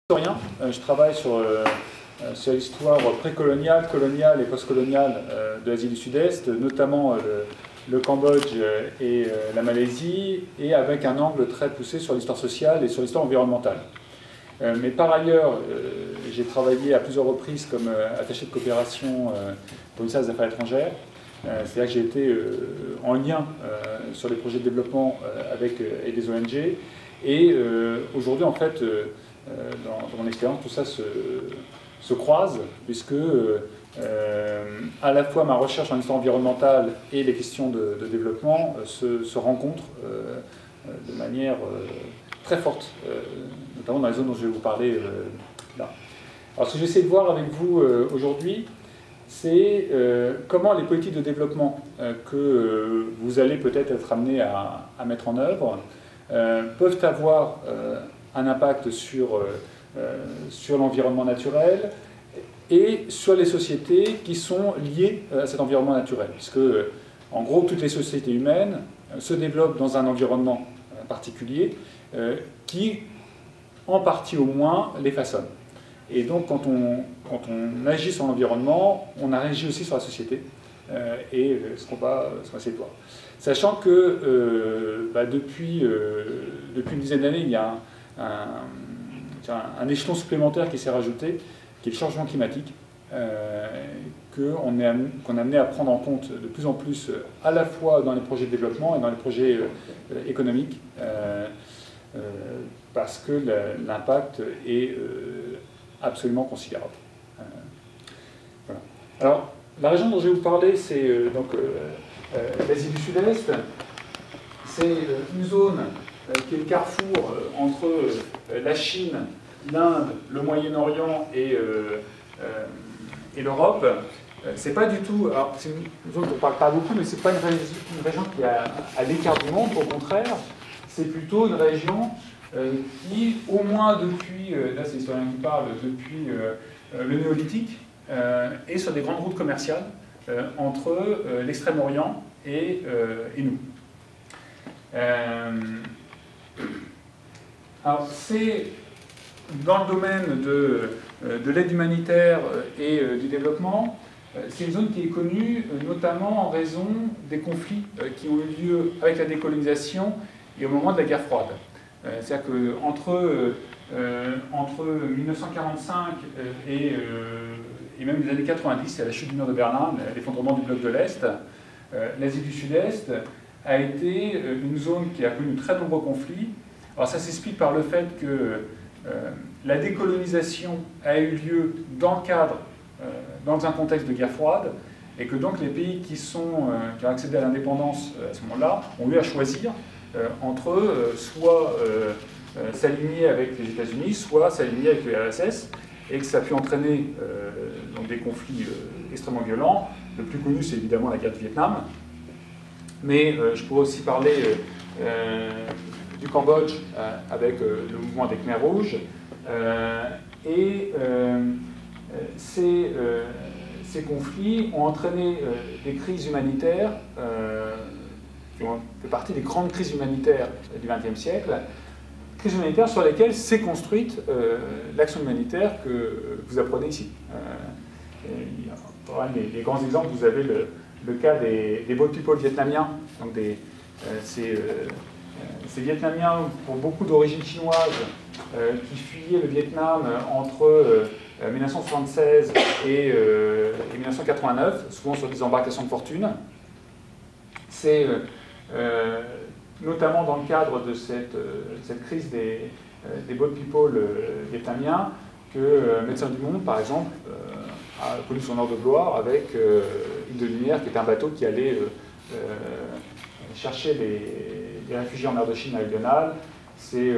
Historien, je travaille sur l'histoire précoloniale, coloniale et postcoloniale de l'Asie du Sud-Est, notamment le Cambodge et la Malaisie, et avec un angle très poussé sur l'histoire sociale et sur l'histoire environnementale. Mais par ailleurs, j'ai travaillé à plusieurs reprises comme attaché de coopération pour le ministère des Affaires étrangères. C'est-à-dire que j'ai été en lien sur les projets de développement avec des ONG. Et aujourd'hui, en fait, dans mon expérience, tout ça se croise, puisque à la fois ma recherche en histoire environnementale et les questions de développement se rencontrent de manière très forte, notamment dans les zones dont je vais vous parler là. Alors ce que j'essaie de voir avec vous aujourd'hui, c'est comment les politiques de développement que vous allez peut-être être amenés à mettre en œuvre peuvent avoir un impact sur l'environnement naturel et sur les sociétés qui sont liées à cet environnement naturel. Puisque, en gros, toutes les sociétés humaines se développent dans un environnement particulier qui, en partie au moins, les façonne. Et donc, quand on agit sur l'environnement, on agit aussi sur la société. Et ce qu'on va essayer de voir. Sachant que depuis une dizaine d'années, il y a un échelon supplémentaire qui s'est rajouté, qui est le changement climatique, qu'on est amené à prendre en compte de plus en plus, à la fois dans les projets de développement et dans les projets économiques, parce que l'impact est absolument considérable. Voilà. Alors, la région dont je vais vous parler, c'est l'Asie du Sud-Est. C'est une zone qui est le carrefour entre la Chine, l'Inde, le Moyen-Orient et l'Europe. C'est pas du tout. Alors, c'est une zone dont on ne parle pas beaucoup, mais c'est pas une région qui est à l'écart du monde. Au contraire, c'est plutôt une région qui, au moins depuis, là c'est l'historien qui parle, depuis le néolithique, est sur des grandes routes commerciales entre l'Extrême-Orient et nous. Alors, c'est dans le domaine de l'aide humanitaire et du développement, c'est une zone qui est connue notamment en raison des conflits qui ont eu lieu avec la décolonisation et au moment de la guerre froide. C'est-à-dire qu'entre 1945 et même les années 90, à la chute du mur de Berlin, l'effondrement du bloc de l'Est, l'Asie du Sud-Est a été une zone qui a connu très nombreux conflits. Alors ça s'explique par le fait que la décolonisation a eu lieu dans un contexte de guerre froide, et que donc les pays qui ont accédé à l'indépendance à ce moment-là ont eu à choisir entre soit s'aligner avec les États-Unis, soit s'aligner avec l'URSS, et que ça a pu entraîner donc des conflits extrêmement violents. Le plus connu, c'est évidemment la guerre du Vietnam. Mais je pourrais aussi parler du Cambodge avec le mouvement des Khmers rouges. Ces conflits ont entraîné des crises humanitaires qui ont fait partie des grandes crises humanitaires du XXe siècle, crises humanitaires sur lesquelles s'est construite l'action humanitaire que vous apprenez ici. Les grands exemples, vous avez le cas des boat people vietnamiens, donc ces Vietnamiens pour beaucoup d'origine chinoise qui fuyaient le Vietnam entre 1976 et 1989, souvent sur des embarcations de fortune. C'est notamment dans le cadre de cette crise des boat people vietnamiens que Médecins du Monde, par exemple, a connu son heure de gloire avec Île de Lumière, qui était un bateau qui allait chercher les réfugiés en mer de Chine méridionale. C'est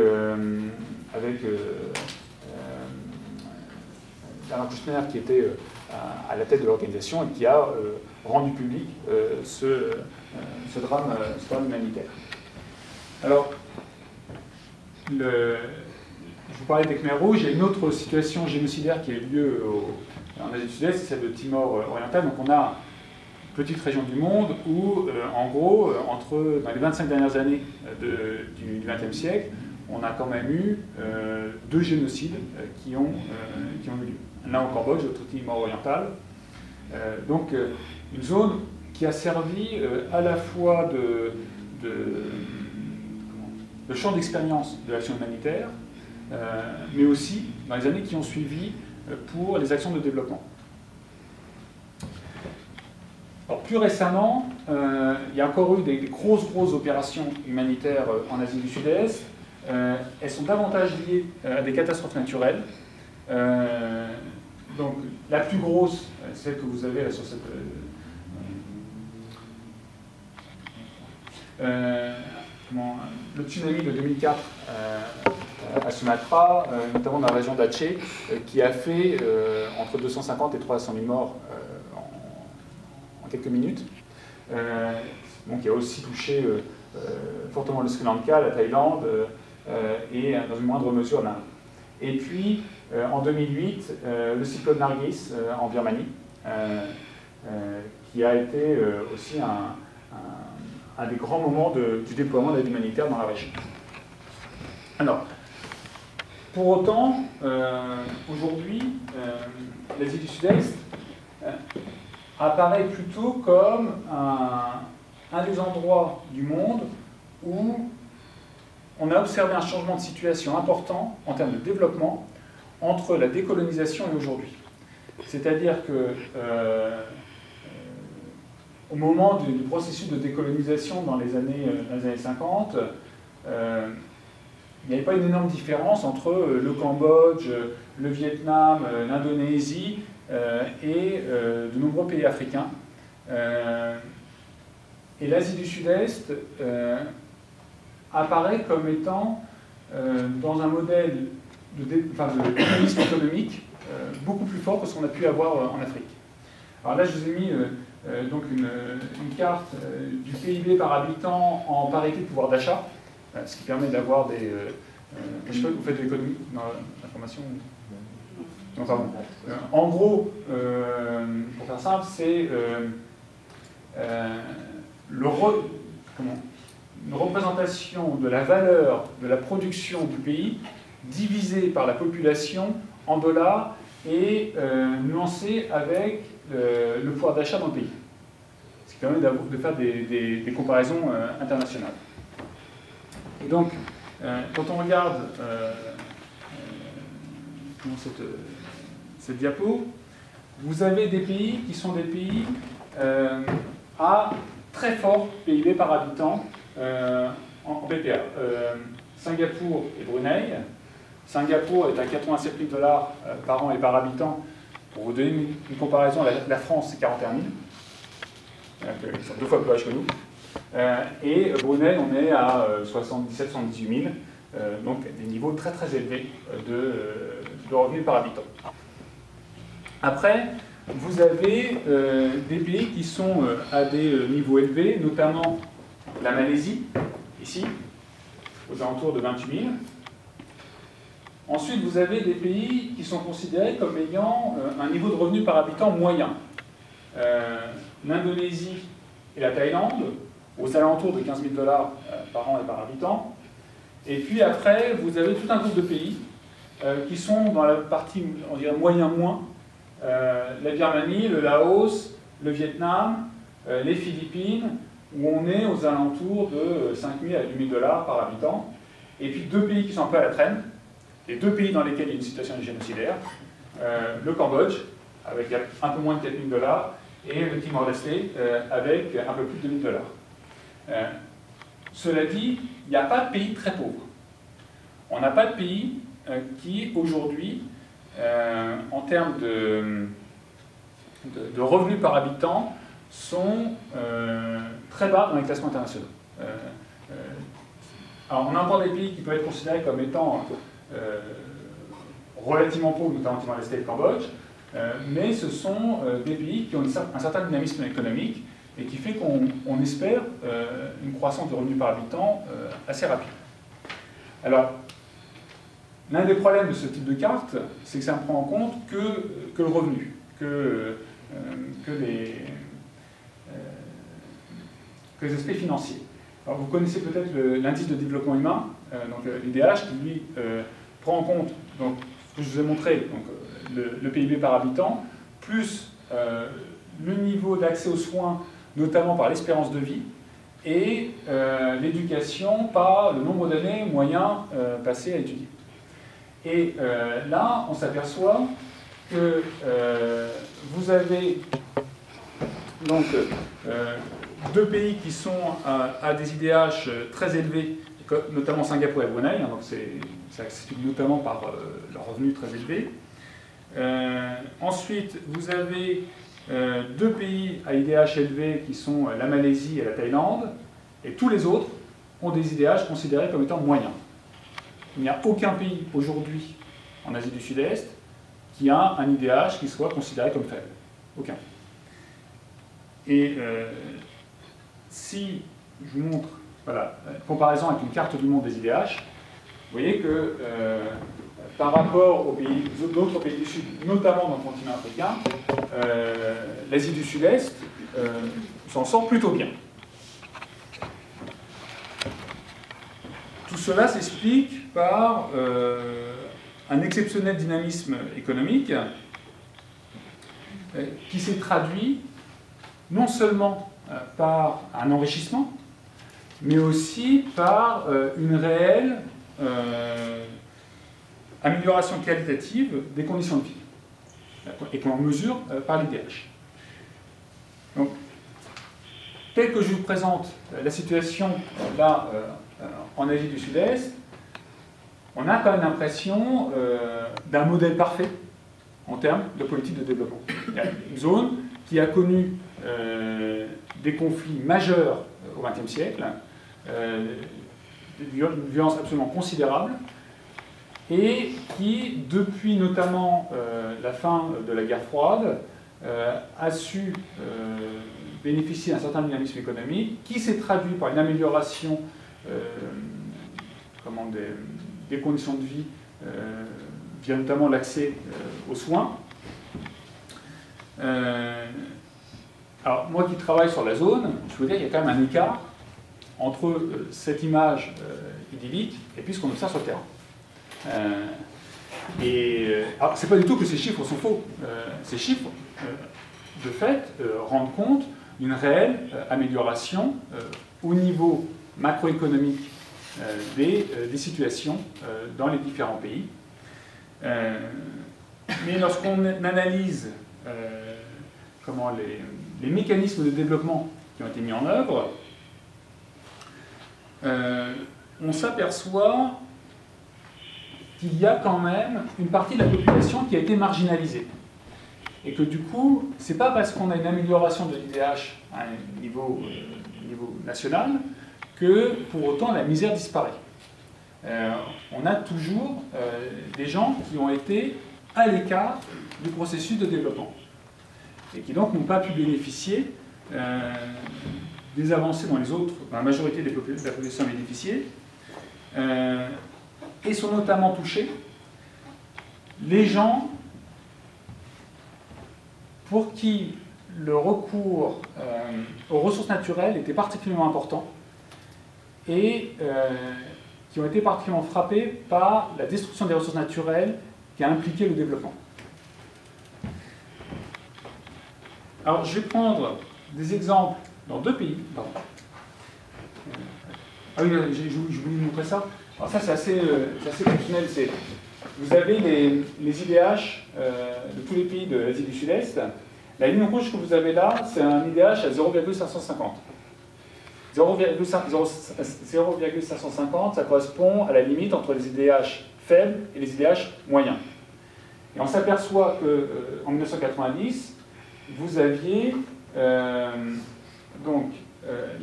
avec Bernard Kouchner qui était à la tête de l'organisation et qui a rendu public ce drame humanitaire. Alors, je vous parlais des Khmers rouges, il y a une autre situation génocidaire qui a eu lieu en Asie du Sud-Est, c'est celle de Timor oriental. Donc on a une petite région du monde où, en gros, dans les 25 dernières années du XXe siècle, on a quand même eu 2 génocides qui ont eu lieu. L'un au Cambodge, l'autre au Timor oriental. Donc une zone qui a servi à la fois de champ d'expérience de l'action humanitaire, mais aussi, dans les années qui ont suivi, pour les actions de développement. Alors, plus récemment, il y a encore eu des grosses opérations humanitaires en Asie du Sud-Est. Elles sont davantage liées à des catastrophes naturelles. Donc, la plus grosse, celle que vous avez là sur cette... le tsunami de 2004 à Sumatra, notamment dans la région d'Aceh, qui a fait entre 250 et 300 000 morts en quelques minutes. Qui a aussi touché fortement le Sri Lanka, la Thaïlande et dans une moindre mesure l'Inde. Et puis, en 2008, le cyclone Nargis en Birmanie, qui a été aussi un des grands moments du déploiement d'aide humanitaire dans la région. Alors, pour autant, aujourd'hui, l'Asie du Sud-Est apparaît plutôt comme un des endroits du monde où on a observé un changement de situation important en termes de développement entre la décolonisation et aujourd'hui. C'est-à-dire que au moment du processus de décolonisation dans les années 50, il n'y avait pas une énorme différence entre le Cambodge, le Vietnam, l'Indonésie et de nombreux pays africains. Et l'Asie du Sud-Est apparaît comme étant dans un modèle de dynamisme économique beaucoup plus fort que ce qu'on a pu avoir en Afrique. Alors là, je vous ai mis donc une carte du PIB par habitant en parité de pouvoir d'achat, ce qui permet d'avoir des... je sais pas, vous faites de l'économie dans l'information? Non, pardon. En gros, pour faire simple, c'est une représentation de la valeur de la production du pays divisée par la population en dollars et nuancée avec le pouvoir d'achat dans le pays. Ce qui permet de faire des comparaisons internationales. Et donc, quand on regarde cette diapo, vous avez des pays qui sont des pays à très fort PIB par habitant en PPA. Singapour et Brunei. Singapour est à 87 000 dollars par an et par habitant. Pour vous donner une comparaison, la France, c'est 41 000. Ils sont 2 fois plus riches que nous. Et Brunei, on est à 77 000, 78 000. Donc des niveaux très élevés de revenus par habitant. Après, vous avez des pays qui sont à des niveaux élevés, notamment la Malaisie, ici, aux alentours de 28 000. Ensuite, vous avez des pays qui sont considérés comme ayant un niveau de revenu par habitant moyen. L'Indonésie et la Thaïlande, aux alentours de 15 000 dollars par an et par habitant. Et puis après, vous avez tout un groupe de pays qui sont dans la partie, on dirait, moyen-moins. La Birmanie, le Laos, le Vietnam, les Philippines, où on est aux alentours de 5 000 à 8 000 dollars par habitant. Et puis 2 pays qui sont un peu à la traîne, les 2 pays dans lesquels il y a une situation génocidaire, le Cambodge, avec un peu moins de 4 000 dollars, et le Timor-Leste, avec un peu plus de 2 000 dollars. Cela dit, il n'y a pas de pays très pauvre. On n'a pas de pays qui, aujourd'hui, en termes de revenus par habitant, sont très bas dans les classements internationaux. Alors, on a encore des pays qui peuvent être considérés comme étant relativement pauvres, notamment Timor-Leste et le Cambodge, mais ce sont des pays qui ont un certain dynamisme économique et qui fait qu'on espère une croissance de revenus par habitant assez rapide. Alors, l'un des problèmes de ce type de carte, c'est que ça ne prend en compte que le revenu, que les aspects financiers. Alors, vous connaissez peut-être l'indice de développement humain, donc l'IDH, qui lui prend en compte donc, ce que je vous ai montré, donc, le PIB par habitant, plus le niveau d'accès aux soins, notamment par l'espérance de vie, et l'éducation par le nombre d'années moyen passé à étudier. Et là, on s'aperçoit que vous avez donc deux pays qui sont à des IDH très élevés, notamment Singapour et Brunei, hein, donc ça s'explique notamment par leurs revenus très élevés. Ensuite, vous avez deux pays à IDH élevés qui sont la Malaisie et la Thaïlande, et tous les autres ont des IDH considérés comme étant moyens. Il n'y a aucun pays aujourd'hui en Asie du Sud-Est qui a un IDH qui soit considéré comme faible. Aucun. Et si je vous montre, voilà, comparaison avec une carte du monde des IDH, vous voyez que par rapport aux d'autres pays du Sud, notamment dans le continent africain, l'Asie du Sud-Est s'en sort plutôt bien. Tout cela s'explique par un exceptionnel dynamisme économique qui s'est traduit non seulement par un enrichissement, mais aussi par une réelle amélioration qualitative des conditions de vie, et qu'on mesure par l'IDH. Donc, tel que je vous présente la situation là en Asie du Sud-Est, on a quand même l'impression d'un modèle parfait en termes de politique de développement. Il y a une zone qui a connu des conflits majeurs au XXe siècle, une violence absolument considérable, et qui, depuis notamment la fin de la guerre froide, a su bénéficier d'un certain dynamisme économique, qui s'est traduit par une amélioration des conditions de vie, via notamment l'accès aux soins. Alors, moi qui travaille sur la zone, je veux dire qu'il y a quand même un écart entre cette image idyllique et puis ce qu'on observe sur le terrain. Alors, c'est pas du tout que ces chiffres sont faux. Ces chiffres, de fait, rendent compte d'une réelle amélioration au niveau macroéconomique des situations dans les différents pays. Mais lorsqu'on analyse les mécanismes de développement qui ont été mis en œuvre, on s'aperçoit qu'il y a quand même une partie de la population qui a été marginalisée. Et que du coup, ce n'est pas parce qu'on a une amélioration de l'IDH à un niveau national que pour autant la misère disparaît. On a toujours des gens qui ont été à l'écart du processus de développement et qui donc n'ont pas pu bénéficier des avancées dont la majorité de la population a bénéficié, et sont notamment touchés les gens pour qui le recours aux ressources naturelles était particulièrement important et qui ont été particulièrement frappés par la destruction des ressources naturelles qui a impliqué le développement. Alors, je vais prendre des exemples dans deux pays. Ah oui, je voulais vous montrer ça. Alors ça, c'est assez fonctionnel. Vous avez les IDH de tous les pays de l'Asie du Sud-Est. La ligne rouge que vous avez là, c'est un IDH à 0,550. 0,550, ça correspond à la limite entre les IDH faibles et les IDH moyens. Et on s'aperçoit qu'en 1990, vous aviez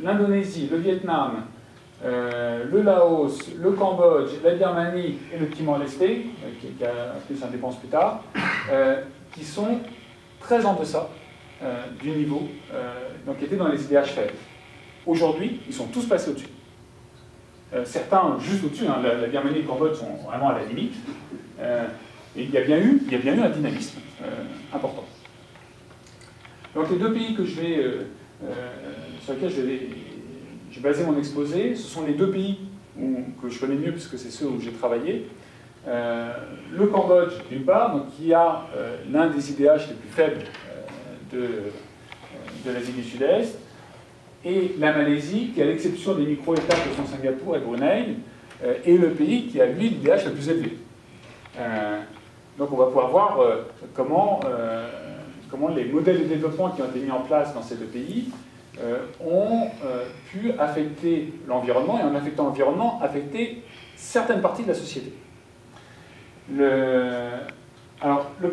l'Indonésie, le Vietnam, le Laos, le Cambodge, la Birmanie et le Timor-Leste, qui a plus indépendance plus tard, qui sont très en deçà du niveau, donc qui étaient dans les IDH faibles. Aujourd'hui, ils sont tous passés au-dessus. Certains juste au-dessus, hein, la Birmanie et le Cambodge sont vraiment à la limite. Et il y a bien eu un dynamisme important. Donc les deux pays sur lesquels je j'ai basé mon exposé. Ce sont les deux pays que je connais mieux, puisque c'est ceux où j'ai travaillé. Le Cambodge, d'une part, donc, qui a l'un des IDH les plus faibles de l'Asie du Sud-Est, et la Malaisie, qui, à l'exception des micro-États que sont Singapour et Brunei, est le pays qui a, lui, l'IDH le plus élevé. Donc on va pouvoir voir comment les modèles de développement qui ont été mis en place dans ces deux pays ont pu affecter l'environnement, et en affectant l'environnement, affecter certaines parties de la société. Alors, le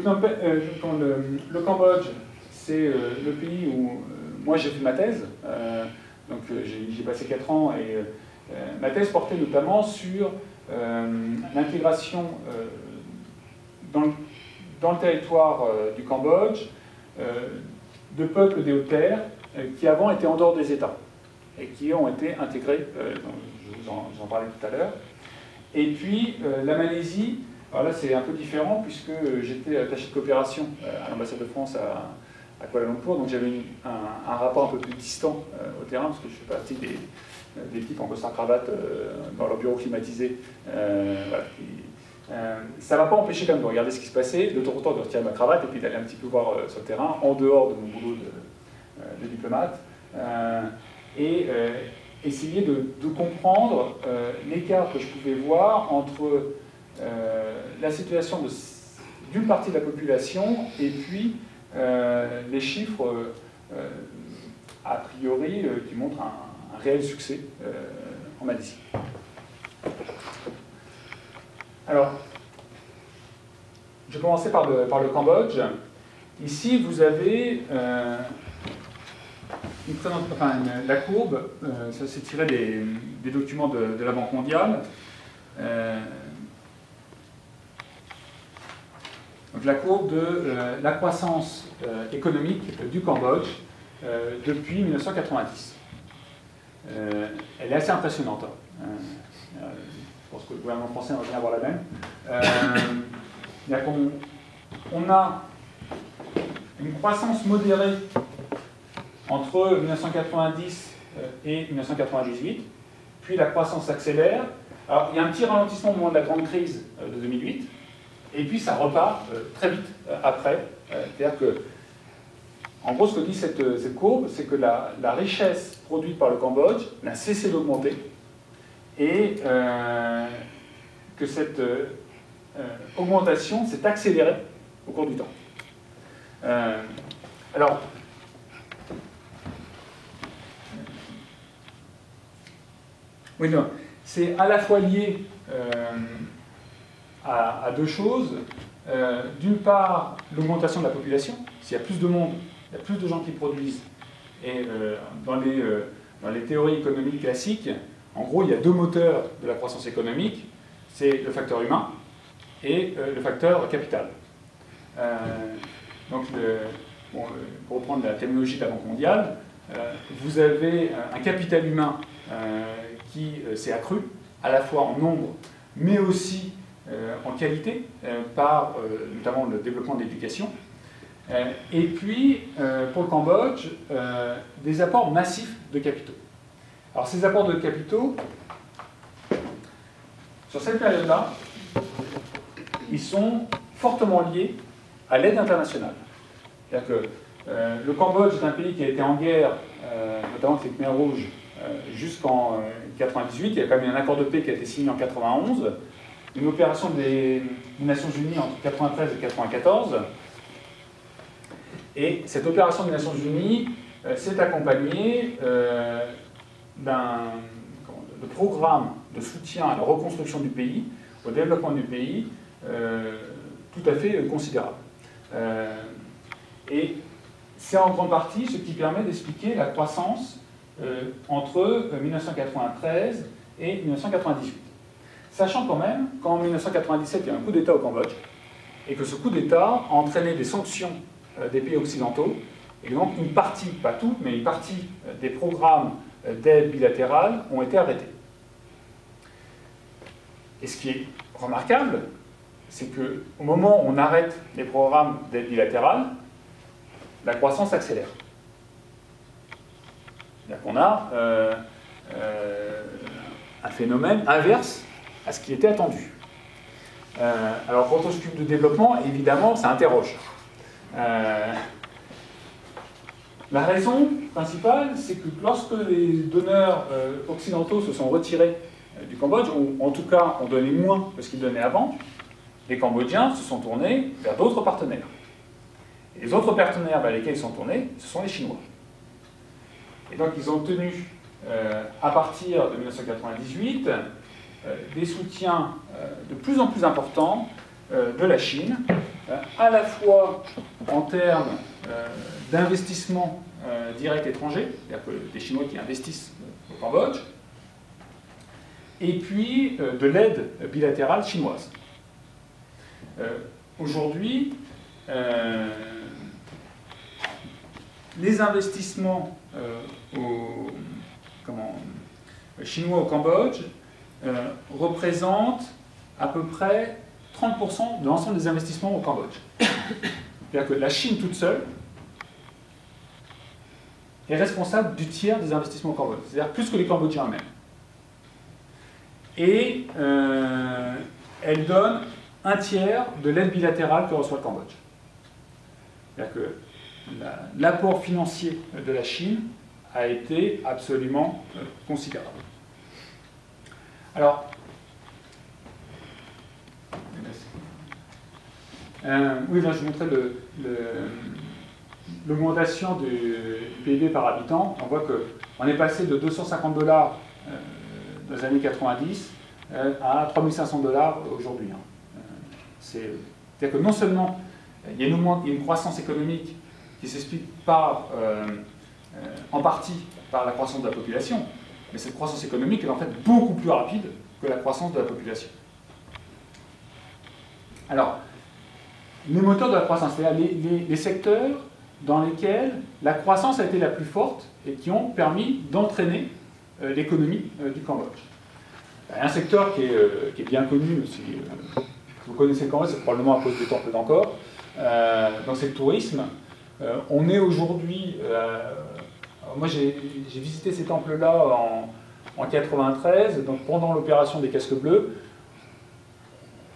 Cambodge, c'est le pays où moi j'ai fait ma thèse. Donc j'ai passé 4 ans, et ma thèse portait notamment sur l'intégration dans le territoire du Cambodge de peuples des Hautes-Terres qui avant étaient en dehors des États et qui ont été intégrés, je vous en parlais tout à l'heure. Et puis la Malaisie, alors là c'est un peu différent puisque j'étais attaché de coopération à l'ambassade de France à Kuala Lumpur, donc j'avais un rapport un peu plus distant au terrain parce que je fais partie des types en costard-cravate dans leur bureau climatisé. Voilà, ça ne m'a pas empêché quand même de regarder ce qui se passait, de temps en temps de retirer ma cravate et puis d'aller un petit peu voir sur le terrain, en dehors de mon boulot de diplomate, et essayer de comprendre l'écart que je pouvais voir entre la situation d'une partie de la population et puis les chiffres a priori qui montrent un réel succès en Malaisie. Alors, je vais commencer par le Cambodge. Ici, vous avez la courbe, ça s'est tiré des documents de la Banque mondiale. Donc la courbe de la croissance économique du Cambodge depuis 1990. Elle est assez impressionnante. Je pense que le gouvernement français va bien avoir la même. On a une croissance modérée entre 1990 et 1998, puis la croissance s'accélère. Alors, il y a un petit ralentissement au moment de la grande crise de 2008, et puis ça repart très vite après. C'est-à-dire que, en gros, ce que dit cette courbe, c'est que la richesse produite par le Cambodge n'a cessé d'augmenter, et que cette augmentation s'est accélérée au cours du temps. Alors, oui, non, c'est à la fois lié à deux choses. D'une part, l'augmentation de la population. S'il y a plus de monde, il y a plus de gens qui produisent. Et dans les théories économiques classiques, en gros, il y a deux moteurs de la croissance économique. C'est le facteur humain et le facteur capital. Donc, pour reprendre la terminologie de la Banque mondiale, vous avez un capital humain qui s'est accru, à la fois en nombre, mais aussi en qualité, par notamment le développement de l'éducation. Et puis, pour le Cambodge, des apports massifs de capitaux. Alors, ces apports de capitaux, sur cette période-là, ils sont fortement liés à l'aide internationale. C'est-à-dire que le Cambodge est un pays qui a été en guerre, notamment avec les Khmers rouges, jusqu'en 1998. Il y a quand même un accord de paix qui a été signé en 1991, une opération des Nations Unies entre 1993 et 1994. Et cette opération des Nations Unies s'est accompagnée de programmes de soutien à la reconstruction du pays, au développement du pays, tout à fait considérable. Et c'est en grande partie ce qui permet d'expliquer la croissance entre 1993 et 1998. Sachant quand même qu'en 1997, il y a eu un coup d'État au Cambodge, et que ce coup d'État a entraîné des sanctions des pays occidentaux, et donc une partie, pas tout, mais une partie des programmes d'aide bilatérale ont été arrêtés. Et ce qui est remarquable, c'est qu'au moment où on arrête les programmes d'aide bilatérale, la croissance accélère. C'est-à-dire qu'on a un phénomène inverse à ce qui était attendu. Alors, quand on s'occupe de développement, évidemment, ça interroge. La raison principale, c'est que lorsque les donneurs occidentaux se sont retirés du Cambodge, ou en tout cas ont donné moins que ce qu'ils donnaient avant, les Cambodgiens se sont tournés vers d'autres partenaires. Et les autres partenaires vers lesquels ils sont tournés, ce sont les Chinois. Et donc ils ont obtenu, à partir de 1998, des soutiens de plus en plus importants de la Chine, à la fois en termes d'investissement direct étranger, c'est-à-dire que des Chinois qui investissent au Cambodge, et puis de l'aide bilatérale chinoise. Aujourd'hui, les investissements chinois au Cambodge représentent à peu près 30% de l'ensemble des investissements au Cambodge. C'est-à-dire que la Chine toute seule est responsable du tiers des investissements au Cambodge, c'est-à-dire plus que les Cambodgiens eux-mêmes. Et elle donne un tiers de l'aide bilatérale que reçoit le Cambodge. C'est-à-dire que l'apport financier de la Chine a été absolument considérable. Alors, oui, là je vous montrais l'augmentation du PIB par habitant. On voit qu'on est passé de 250 $, dans les années 90 à 3500 $ aujourd'hui. C'est-à-dire que non seulement il y a une croissance économique qui s'explique en partie par la croissance de la population, mais cette croissance économique est en fait beaucoup plus rapide que la croissance de la population. Alors, les moteurs de la croissance, c'est-à-dire les secteurs dans lesquels la croissance a été la plus forte et qui ont permis d'entraîner l'économie du Cambodge. Il y a un secteur qui est bien connu, si vous connaissez le Cambodge, c'est probablement à cause des temples d'Angkor, donc c'est le tourisme. On est aujourd'hui, moi j'ai visité ces temples-là en 93, donc pendant l'opération des casques bleus,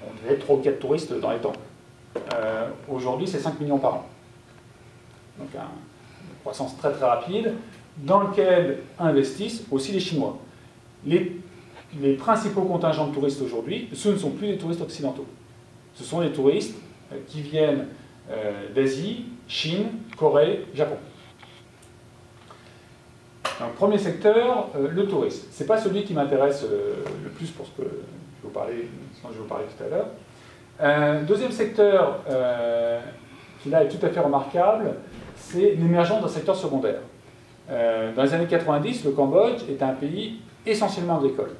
on devait être 3 ou 4 touristes dans les temples. Aujourd'hui, c'est 5 millions par an. Donc une croissance très très rapide, dans lequel investissent aussi les Chinois. Les principaux contingents de touristes aujourd'hui, ce ne sont plus des touristes occidentaux. Ce sont des touristes qui viennent d'Asie, Chine, Corée, Japon. Donc, premier secteur, le tourisme. Ce n'est pas celui qui m'intéresse le plus pour ce que je vais vous parler tout à l'heure. Deuxième secteur, qui là est tout à fait remarquable, c'est l'émergence d'un secteur secondaire. Dans les années 90, le Cambodge est un pays essentiellement agricole.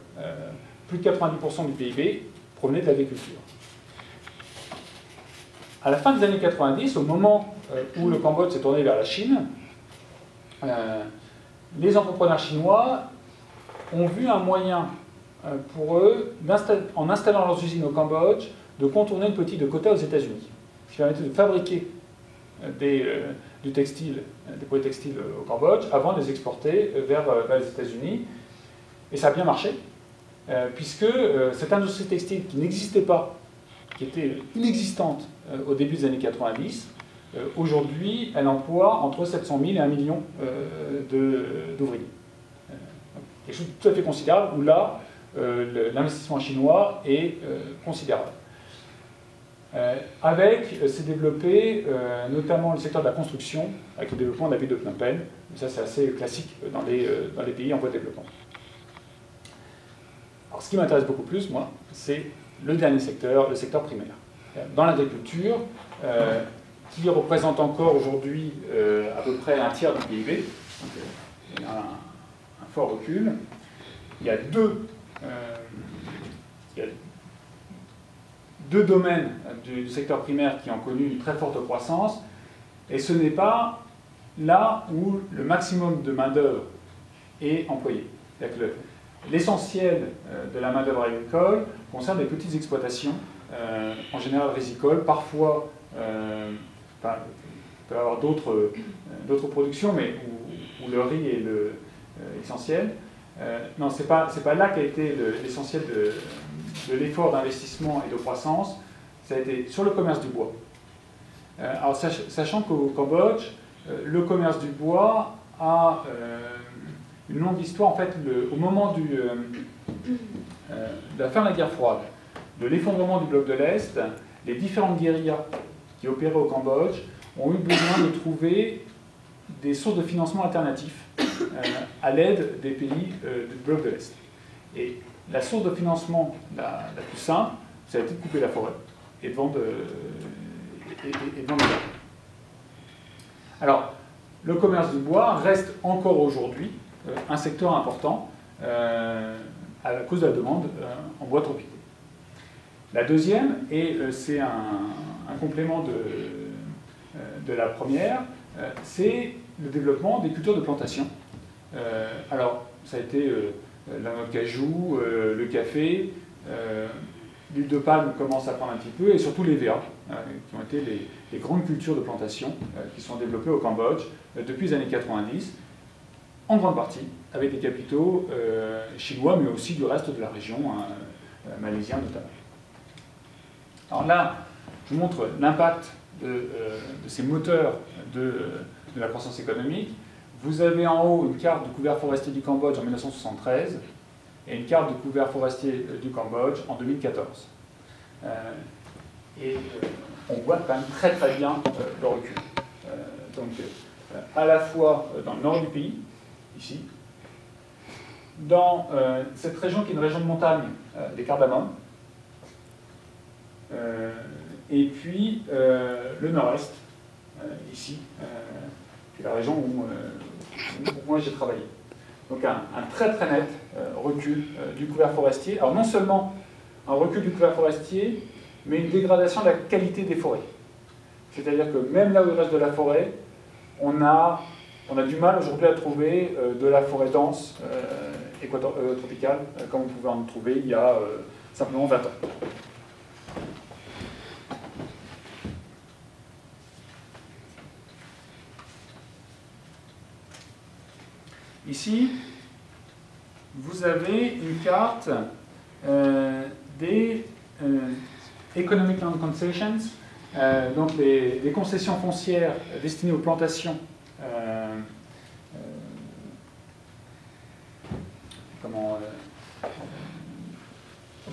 Plus de 90% du PIB provenait de l'agriculture. À la fin des années 90, au moment où le Cambodge s'est tourné vers la Chine, les entrepreneurs chinois ont vu un moyen pour eux, en installant leurs usines au Cambodge, de contourner une politique de quotas aux États-Unis, ce qui permettait de fabriquer du textile, des produits textiles au Cambodge avant de les exporter vers les États-Unis. Et ça a bien marché, puisque cette industrie textile qui n'existait pas, qui était inexistante au début des années 90, aujourd'hui, elle emploie entre 700 000 et 1 million d'ouvriers. Quelque chose de tout à fait considérable, où là, l'investissement chinois est considérable. S'est développé notamment le secteur de la construction, avec le développement de la ville de Phnom Penh. Ça, c'est assez classique dans les pays en voie de développement. Alors, ce qui m'intéresse beaucoup plus, moi, c'est le dernier secteur, le secteur primaire. Dans l'agriculture, qui représente encore aujourd'hui à peu près un tiers du PIB, donc, il y a un fort recul. Il y a deux domaines du secteur primaire qui ont connu une très forte croissance, et ce n'est pas là où le maximum de main-d'œuvre est employé. L'essentiel de la main-d'œuvre agricole concerne les petites exploitations, en général rizicoles, parfois il peut y avoir d'autres productions, mais où le riz est essentiel. Non, c'est pas là qu'a été l'essentiel de l'effort d'investissement et de croissance. Ça a été sur le commerce du bois. Alors, sachant qu'au Cambodge, le commerce du bois a une longue histoire. En fait, au moment de la fin de la guerre froide, de l'effondrement du bloc de l'Est, les différentes guérillas qui opéraient au Cambodge ont eu besoin de trouver des sources de financement alternatifs à l'aide des pays du bloc de l'Est. Et la source de financement la plus simple, ça a été de couper la forêt et de vendre les arbres. Alors, le commerce du bois reste encore aujourd'hui un secteur important à cause de la demande en bois tropicaux. La deuxième, et c'est un complément de la première, c'est le développement des cultures de plantation. Alors, ça a été la noix de cajou, le café, l'huile de palme commence à prendre un petit peu, et surtout les VA, qui ont été les grandes cultures de plantation qui sont développées au Cambodge depuis les années 90, en grande partie avec des capitaux chinois, mais aussi du reste de la région, malaisien notamment. Alors là, je vous montre l'impact de ces moteurs de la croissance économique. Vous avez en haut une carte du couvert forestier du Cambodge en 1973 et une carte du couvert forestier du Cambodge en 2014. On voit quand même très très bien le recul. À la fois dans le nord du pays, ici, dans cette région qui est une région de montagne, des cardamommes, et puis le nord-est, ici, qui est la région où moi j'ai travaillé. Donc un très très net recul du couvert forestier. Alors non seulement un recul du couvert forestier, mais une dégradation de la qualité des forêts. C'est-à-dire que même là où il reste de la forêt, on a du mal aujourd'hui à trouver de la forêt dense tropicale, comme on pouvait en trouver il y a simplement 20 ans. Ici, vous avez une carte des Economic Land Concessions, donc les concessions foncières destinées aux plantations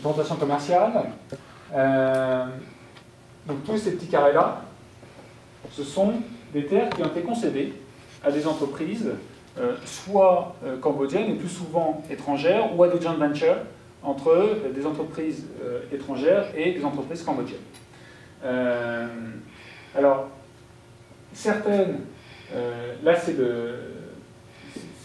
plantations commerciales. Donc tous ces petits carrés-là, ce sont des terres qui ont été concédées à des entreprises soit cambodgiennes et plus souvent étrangères, ou à des joint ventures entre des entreprises étrangères et des entreprises cambodgiennes. Alors, certaines, là c'est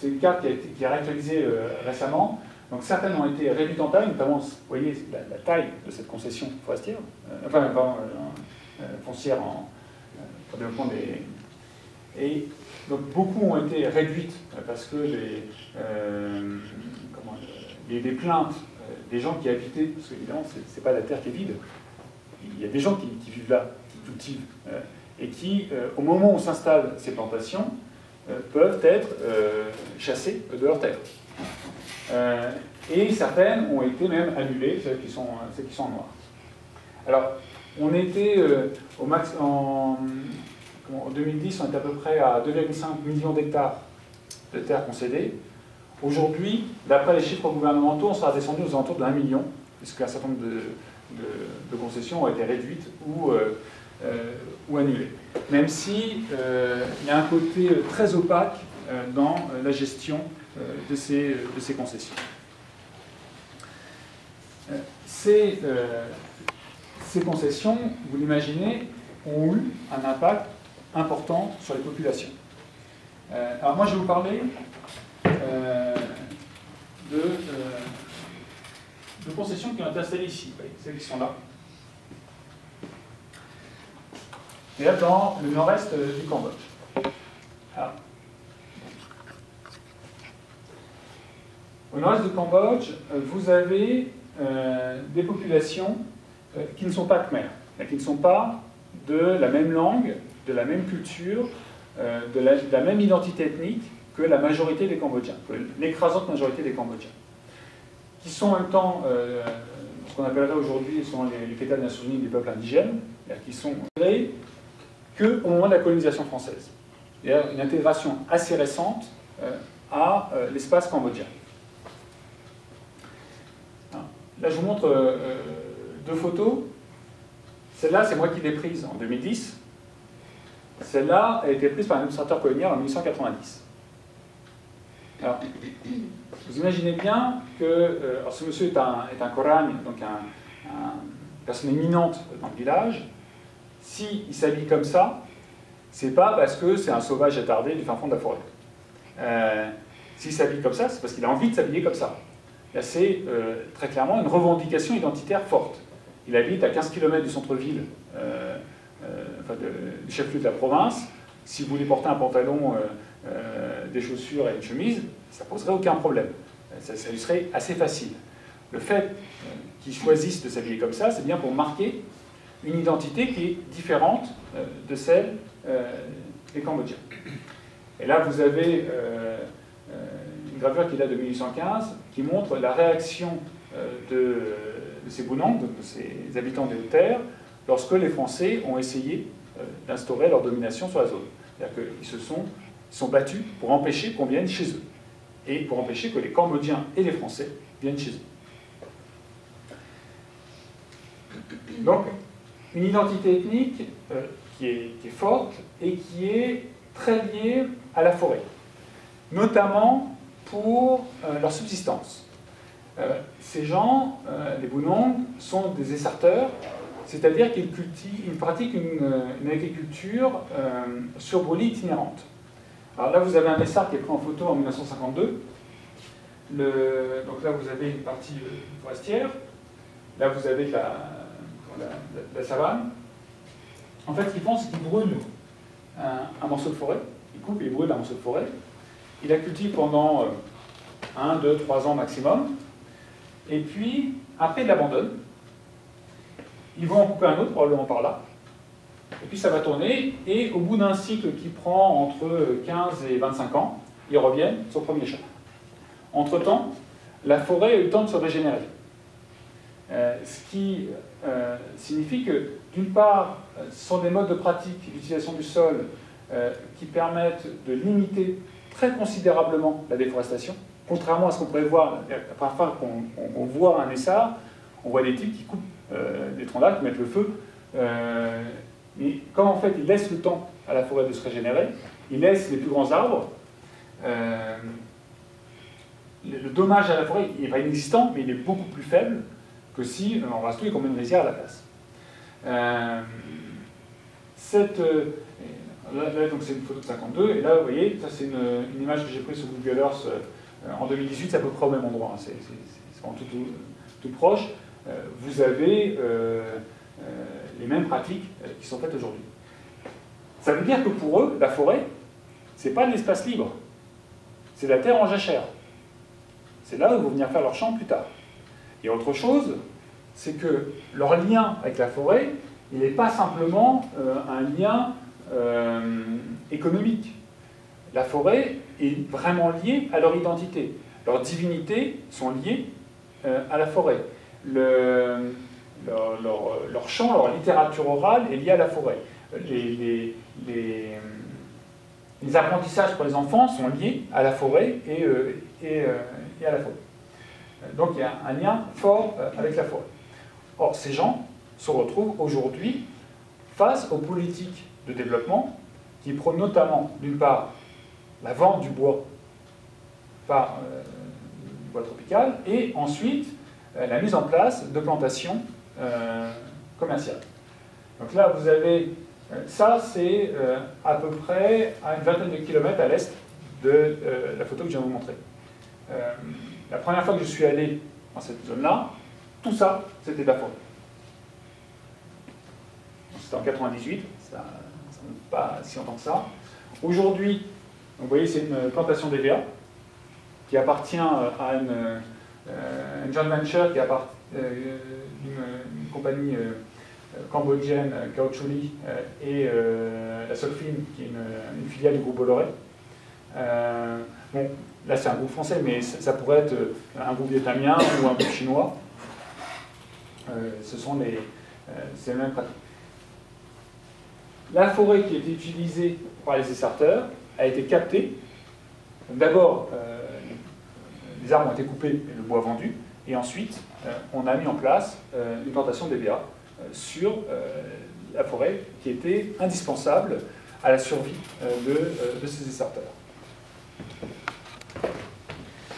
une carte qui a été réactualisée récemment, donc certaines ont été réduites en taille, notamment, vous voyez, la taille de cette concession forestière, foncière pour le développement des... Et donc beaucoup ont été réduites parce que il y a eu des plaintes des gens qui habitaient, parce qu'évidemment c'est pas la terre qui est vide, il y a des gens qui vivent là, qui cultivent, et qui, au moment où s'installent ces plantations, peuvent être chassés de leur terre. Et certaines ont été même annulées, celles qui sont en noir. Alors, on était au max en 2010, on était à peu près à 2,5 millions d'hectares de terres concédées. Aujourd'hui, d'après les chiffres gouvernementaux, on sera descendu aux alentours de 1 million, puisqu'un certain nombre de concessions ont été réduites ou annulées. Même si il y a un côté très opaque dans la gestion de ces concessions. Ces concessions, vous l'imaginez, ont eu un impact important sur les populations. Alors moi je vais vous parler de concessions qui ont été installées ici, vous voyez, celles qui sont là. Et là dans le nord-est du Cambodge. Alors, au nord-est du Cambodge, vous avez des populations qui ne sont pas khmères, qui ne sont pas de la même langue, de la même culture, de la même identité ethnique que la majorité des Cambodgiens, que l'écrasante majorité des Cambodgiens, qui sont en même temps ce qu'on appellerait aujourd'hui sont les États des Nations Unies des peuples indigènes, qui sont créés qu'au moment de la colonisation française. Il y a une intégration assez récente à l'espace cambodgien. Là, je vous montre deux photos. Celle-là, c'est moi qui l'ai prise en 2010. Celle-là a été prise par un administrateur colonial en 1890. Alors, vous imaginez bien que alors ce monsieur est un Koran, donc une personne éminente dans le village. S'il s'habille comme ça, c'est pas parce que c'est un sauvage attardé du fin fond de la forêt. S'il s'habille comme ça, c'est parce qu'il a envie de s'habiller comme ça. Là, c'est très clairement une revendication identitaire forte. Il habite à 15 km du centre-ville, du chef-lieu de la province. Si vous voulez porter un pantalon, des chaussures et une chemise, ça ne poserait aucun problème. Ça lui serait assez facile. Le fait qu'il choisisse de s'habiller comme ça, c'est bien pour marquer une identité qui est différente de celle des Cambodgiens. Et là, vous avez une gravure qui date de 1815, qui montre la réaction de ces Bunang, de ces habitants des Hautes-Terres, lorsque les Français ont essayé d'instaurer leur domination sur la zone. C'est-à-dire qu'ils se sont battus pour empêcher qu'on vienne chez eux, et pour empêcher que les Cambodgiens et les Français viennent chez eux. Donc, une identité ethnique qui est forte et qui est très liée à la forêt, notamment pour leur subsistance. Ces gens, les Bunong, sont des essarteurs, c'est-à-dire qu'ils pratiquent une agriculture sur brûlis itinérante. Alors là, vous avez un essart qui est pris en photo en 1952. Donc là, vous avez une partie forestière. Là, vous avez la savane. En fait, ce qu'ils font, c'est qu'ils brûlent un morceau de forêt. Ils coupent et ils brûlent un morceau de forêt. Ils la cultivent pendant 1, 2, 3 ans maximum. Et puis, après, ils l'abandonnent. Ils vont en couper un autre, probablement par là. Et puis ça va tourner, et au bout d'un cycle qui prend entre 15 et 25 ans, ils reviennent sur le premier champ. Entre-temps, la forêt a eu le temps de se régénérer. Ce qui signifie que, d'une part, ce sont des modes de pratique d'utilisation du sol qui permettent de limiter très considérablement la déforestation. Contrairement à ce qu'on pourrait voir, la première fois qu'on voit un essart, on voit des types qui coupent des troncs d'arbres, qui mettent le feu. Mais comme en fait ils laissent le temps à la forêt de se régénérer, ils laissent les plus grands arbres, le dommage à la forêt n'est pas inexistant, mais il est beaucoup plus faible que si on rase tout et qu'on met une rizière à la place. Là, donc c'est une photo de 52, et là vous voyez, ça c'est une image que j'ai prise sur Google Earth en 2018, c'est à peu près au même endroit, hein, c'est vraiment tout proche. Vous avez les mêmes pratiques qui sont faites aujourd'hui. Ça veut dire que pour eux, la forêt, c'est pas de l'espace libre, c'est de la terre en jachère. C'est là où ils vont venir faire leur champ plus tard. Et autre chose, c'est que leur lien avec la forêt, il n'est pas simplement un lien économique. La forêt est vraiment liée à leur identité. Leurs divinités sont liées à la forêt. Leur chant, leur littérature orale est liée à la forêt. Les apprentissages pour les enfants sont liés à la forêt et à la forêt. Donc il y a un lien fort avec la forêt. Or, ces gens se retrouvent aujourd'hui face aux politiques de développement qui prônent notamment, d'une part, la vente du bois par du bois tropical, et ensuite la mise en place de plantations commerciales. Donc là, vous avez, ça c'est à peu près à une vingtaine de kilomètres à l'est de la photo que je viens de vous montrer. La première fois que je suis allé dans cette zone-là, tout ça, c'était de la forêt. C'était en 98, ça n'est pas si longtemps que ça. Aujourd'hui, vous voyez, c'est une plantation d'EVA qui appartient à une joint venture qui appartient une compagnie cambodgienne, Kaocholi, et la Solfin, qui est une filiale du groupe Bolloré. Bon, là c'est un groupe français, mais ça pourrait être un groupe vietnamien ou un groupe chinois. Ce sont c'est les mêmes pratiques. La forêt qui a été utilisée par les essarteurs a été captée. D'abord, les arbres ont été coupés et le bois vendu, et ensuite, on a mis en place une plantation d'EVA sur la forêt qui était indispensable à la survie de ces essarteurs.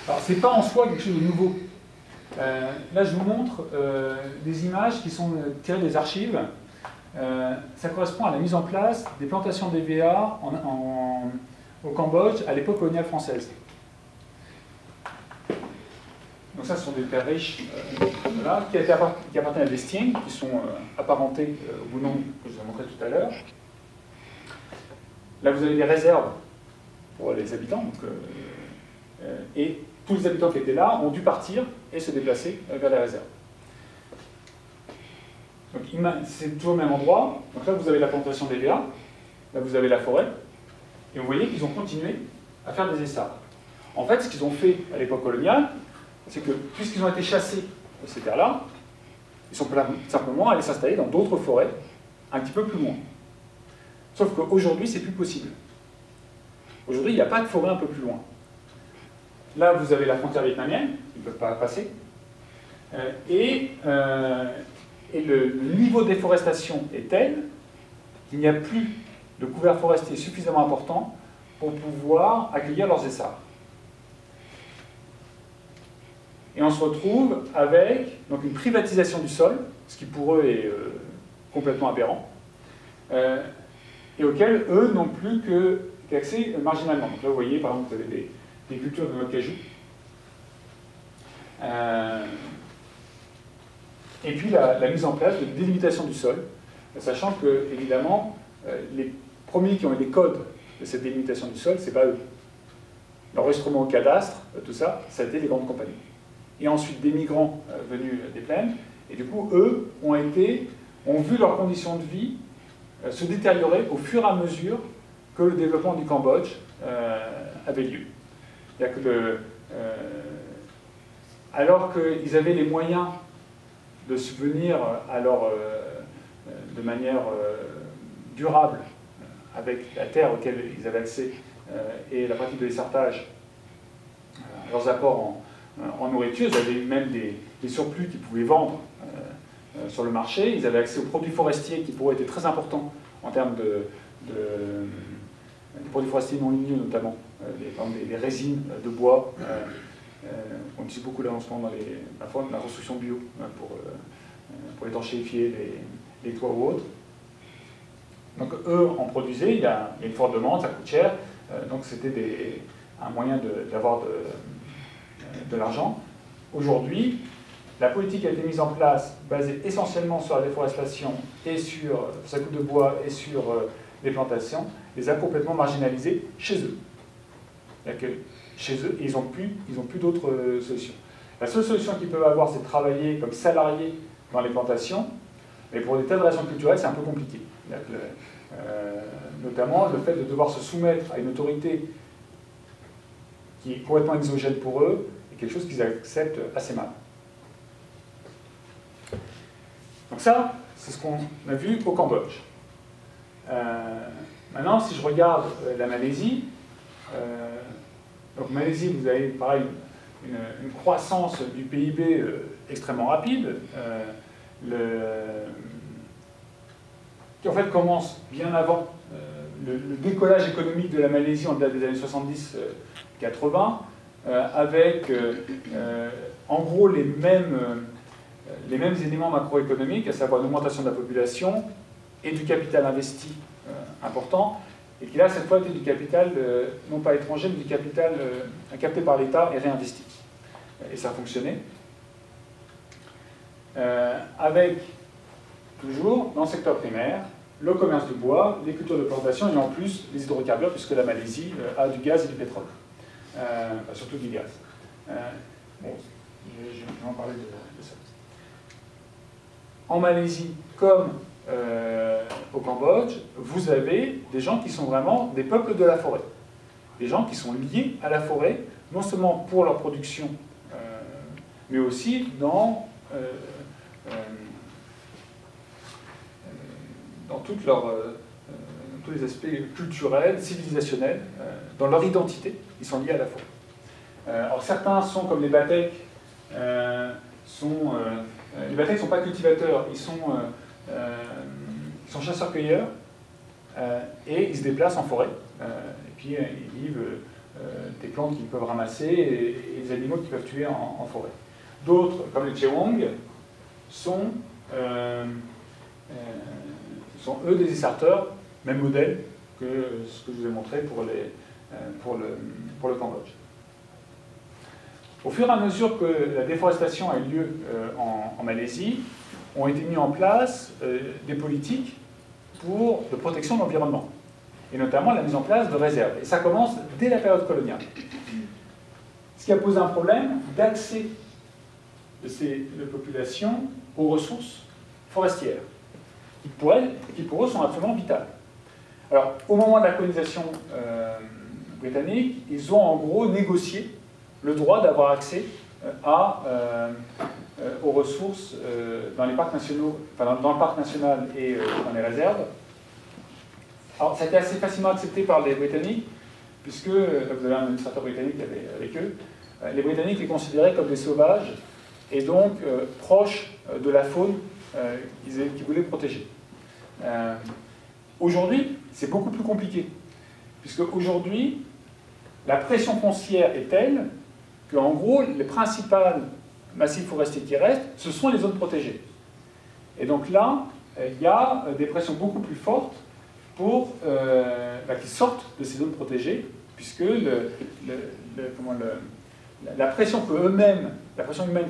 Alors, ce n'est pas en soi quelque chose de nouveau. Là, je vous montre des images qui sont tirées des archives. Ça correspond à la mise en place des plantations d'EVA au Cambodge à l'époque coloniale française. Donc ça, ce sont des terres riches voilà, qui appartiennent à des Stieng, qui sont apparentés au nom que je vous ai montré tout à l'heure. Là, vous avez des réserves pour les habitants. Donc, et tous les habitants qui étaient là ont dû partir et se déplacer vers les réserves. Donc c'est toujours le même endroit. Donc là, vous avez la plantation d'EVA, là, vous avez la forêt, et vous voyez qu'ils ont continué à faire des essarts. En fait, ce qu'ils ont fait à l'époque coloniale, c'est que, puisqu'ils ont été chassés de ces terres-là, ils sont simplement allés s'installer dans d'autres forêts, un petit peu plus loin. Sauf qu'aujourd'hui, c'est plus possible. Aujourd'hui, il n'y a pas de forêt un peu plus loin. Là, vous avez la frontière vietnamienne, ils ne peuvent pas passer. Et le niveau de déforestation est tel qu'il n'y a plus de couvert forestier suffisamment important pour pouvoir accueillir leurs essarts. Et on se retrouve avec donc, une privatisation du sol, ce qui pour eux est complètement aberrant, et auquel eux n'ont plus qu'accès marginalement. Donc là, vous voyez, par exemple, vous avez des cultures de noix de cajou. Et puis la mise en place de délimitation du sol, sachant que, évidemment, les premiers qui ont eu les codes de cette délimitation du sol, c'est pas eux. L'enregistrement au cadastre, tout ça, ça a été les grandes compagnies. Et ensuite des migrants venus des plaines, et du coup, eux ont vu leurs conditions de vie se détériorer au fur et à mesure que le développement du Cambodge avait lieu. C'est-à-dire que alors qu'ils avaient les moyens de subvenir de manière durable avec la terre auquel ils avaient accès et la pratique de l'essartage, leurs apports en nourriture, ils avaient même des surplus qu'ils pouvaient vendre sur le marché, ils avaient accès aux produits forestiers qui pour eux étaient très importants en termes des produits forestiers non ligneux notamment, des résines de bois. On utilise beaucoup là en ce moment dans la construction bio pour étanchéifier les toits ou autres. Donc eux en produisaient, il y a une forte demande, ça coûte cher, donc c'était un moyen d'avoir de l'argent. Aujourd'hui, la politique a été mise en place basée essentiellement sur la déforestation et sur sa coupe de bois et sur les plantations, les a complètement marginalisés chez eux. C'est-à-dire que chez eux, ils n'ont plus d'autres solutions. La seule solution qu'ils peuvent avoir, c'est de travailler comme salariés dans les plantations, mais pour des tas de raisons culturelles, c'est un peu compliqué. Notamment le fait de devoir se soumettre à une autorité qui est complètement exogène pour eux, est quelque chose qu'ils acceptent assez mal. Donc ça, c'est ce qu'on a vu au Cambodge. Maintenant, si je regarde la Malaisie, donc Malaisie, vous avez pareil une croissance du PIB extrêmement rapide, qui en fait commence bien avant le décollage économique de la Malaisie en date des années 70-80, avec en gros les mêmes éléments macroéconomiques, à savoir l'augmentation de la population et du capital investi important, et qui là, cette fois, était du capital, non pas étranger, mais du capital capté par l'État et réinvesti. Et ça a fonctionné. Avec, toujours, dans le secteur primaire, le commerce du bois, les cultures de plantation et en plus les hydrocarbures, puisque la Malaisie a du gaz et du pétrole. Enfin, surtout du gaz. Bon, je vais en parler de ça. En Malaisie, comme au Cambodge, vous avez des gens qui sont vraiment des peuples de la forêt. des gens qui sont liés à la forêt, non seulement pour leur production, mais aussi dans tous les aspects culturels, civilisationnels, dans leur identité, ils sont liés à la forêt. Alors certains sont comme les Batek, les Batek ne sont pas cultivateurs, ils sont chasseurs-cueilleurs, et ils se déplacent en forêt, et puis ils vivent des plantes qu'ils peuvent ramasser et des animaux qu'ils peuvent tuer en forêt. D'autres, comme les Chewang, sont eux des essarteurs, même modèle que ce que je vous ai montré pour le Cambodge. Au fur et à mesure que la déforestation a eu lieu en Malaisie, ont été mis en place des politiques de protection de l'environnement, et notamment la mise en place de réserves. Et ça commence dès la période coloniale. Ce qui a posé un problème d'accès de ces populations aux ressources forestières, qui pour eux sont absolument vitales. Alors, au moment de la colonisation britannique, ils ont en gros négocié le droit d'avoir accès aux ressources dans les parcs nationaux, enfin dans le parc national et dans les réserves. Alors, ça a été assez facilement accepté par les Britanniques, puisque vous avez un administrateur britannique avec eux. Les Britanniques les considéraient comme des sauvages et donc proches de la faune qu'ils voulaient protéger. Aujourd'hui, c'est beaucoup plus compliqué, puisque aujourd'hui, la pression foncière est telle qu'en gros, les principaux massifs forestiers qui restent, ce sont les zones protégées. Et donc là, il y a des pressions beaucoup plus fortes qui sortent de ces zones protégées, puisque la pression humaine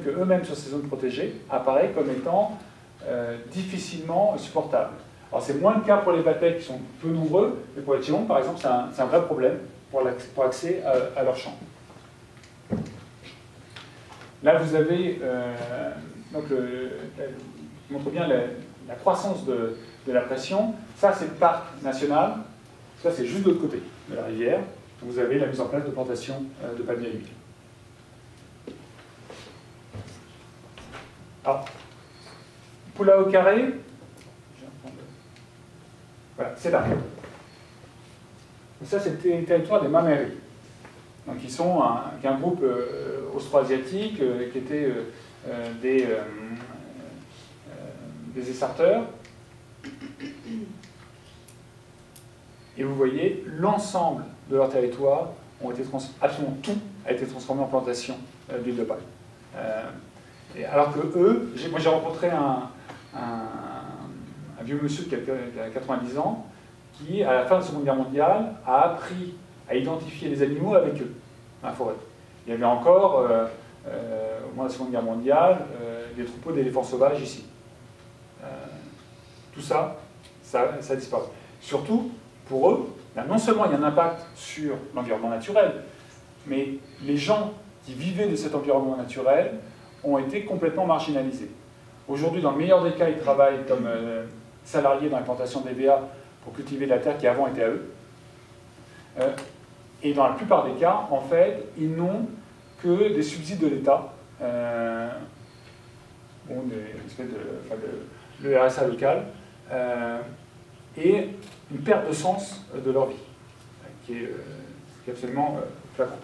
qu'eux-mêmes sur ces zones protégées apparaît comme étant difficilement supportable. Alors c'est moins le cas pour les Batek qui sont peu nombreux, mais pour les Chewang, par exemple, c'est un vrai problème pour accès à leurs champs. Là, vous avez, je montre bien la croissance de la pression. Ça, c'est le parc national. Ça, c'est juste de l'autre côté de la rivière. Vous avez la mise en place de plantations de palmiers à huile. Alors, Pulau Carré, voilà, c'est là. Ça, c'est le territoire des Mameri. Donc, ils sont un groupe austro-asiatique qui était des essarteurs. Et vous voyez, l'ensemble de leur territoire absolument tout a été transformé en plantation d'huile de paille. Alors que eux, moi j'ai rencontré un vieux monsieur qui a 90 ans, qui, à la fin de la Seconde Guerre mondiale, a appris à identifier les animaux avec eux, dans la forêt. Il y avait encore, au moment de la Seconde Guerre mondiale, des troupeaux d'éléphants sauvages ici. Tout ça a disparu. Surtout, pour eux, non seulement il y a un impact sur l'environnement naturel, mais les gens qui vivaient de cet environnement naturel ont été complètement marginalisés. Aujourd'hui, dans le meilleur des cas, ils travaillent comme salariés dans la plantation d'EVA pour cultiver de la terre qui avant était à eux. Et dans la plupart des cas, en fait, ils n'ont que des subsides de l'État, le RSA local, et une perte de sens de leur vie, qui est absolument flagrante.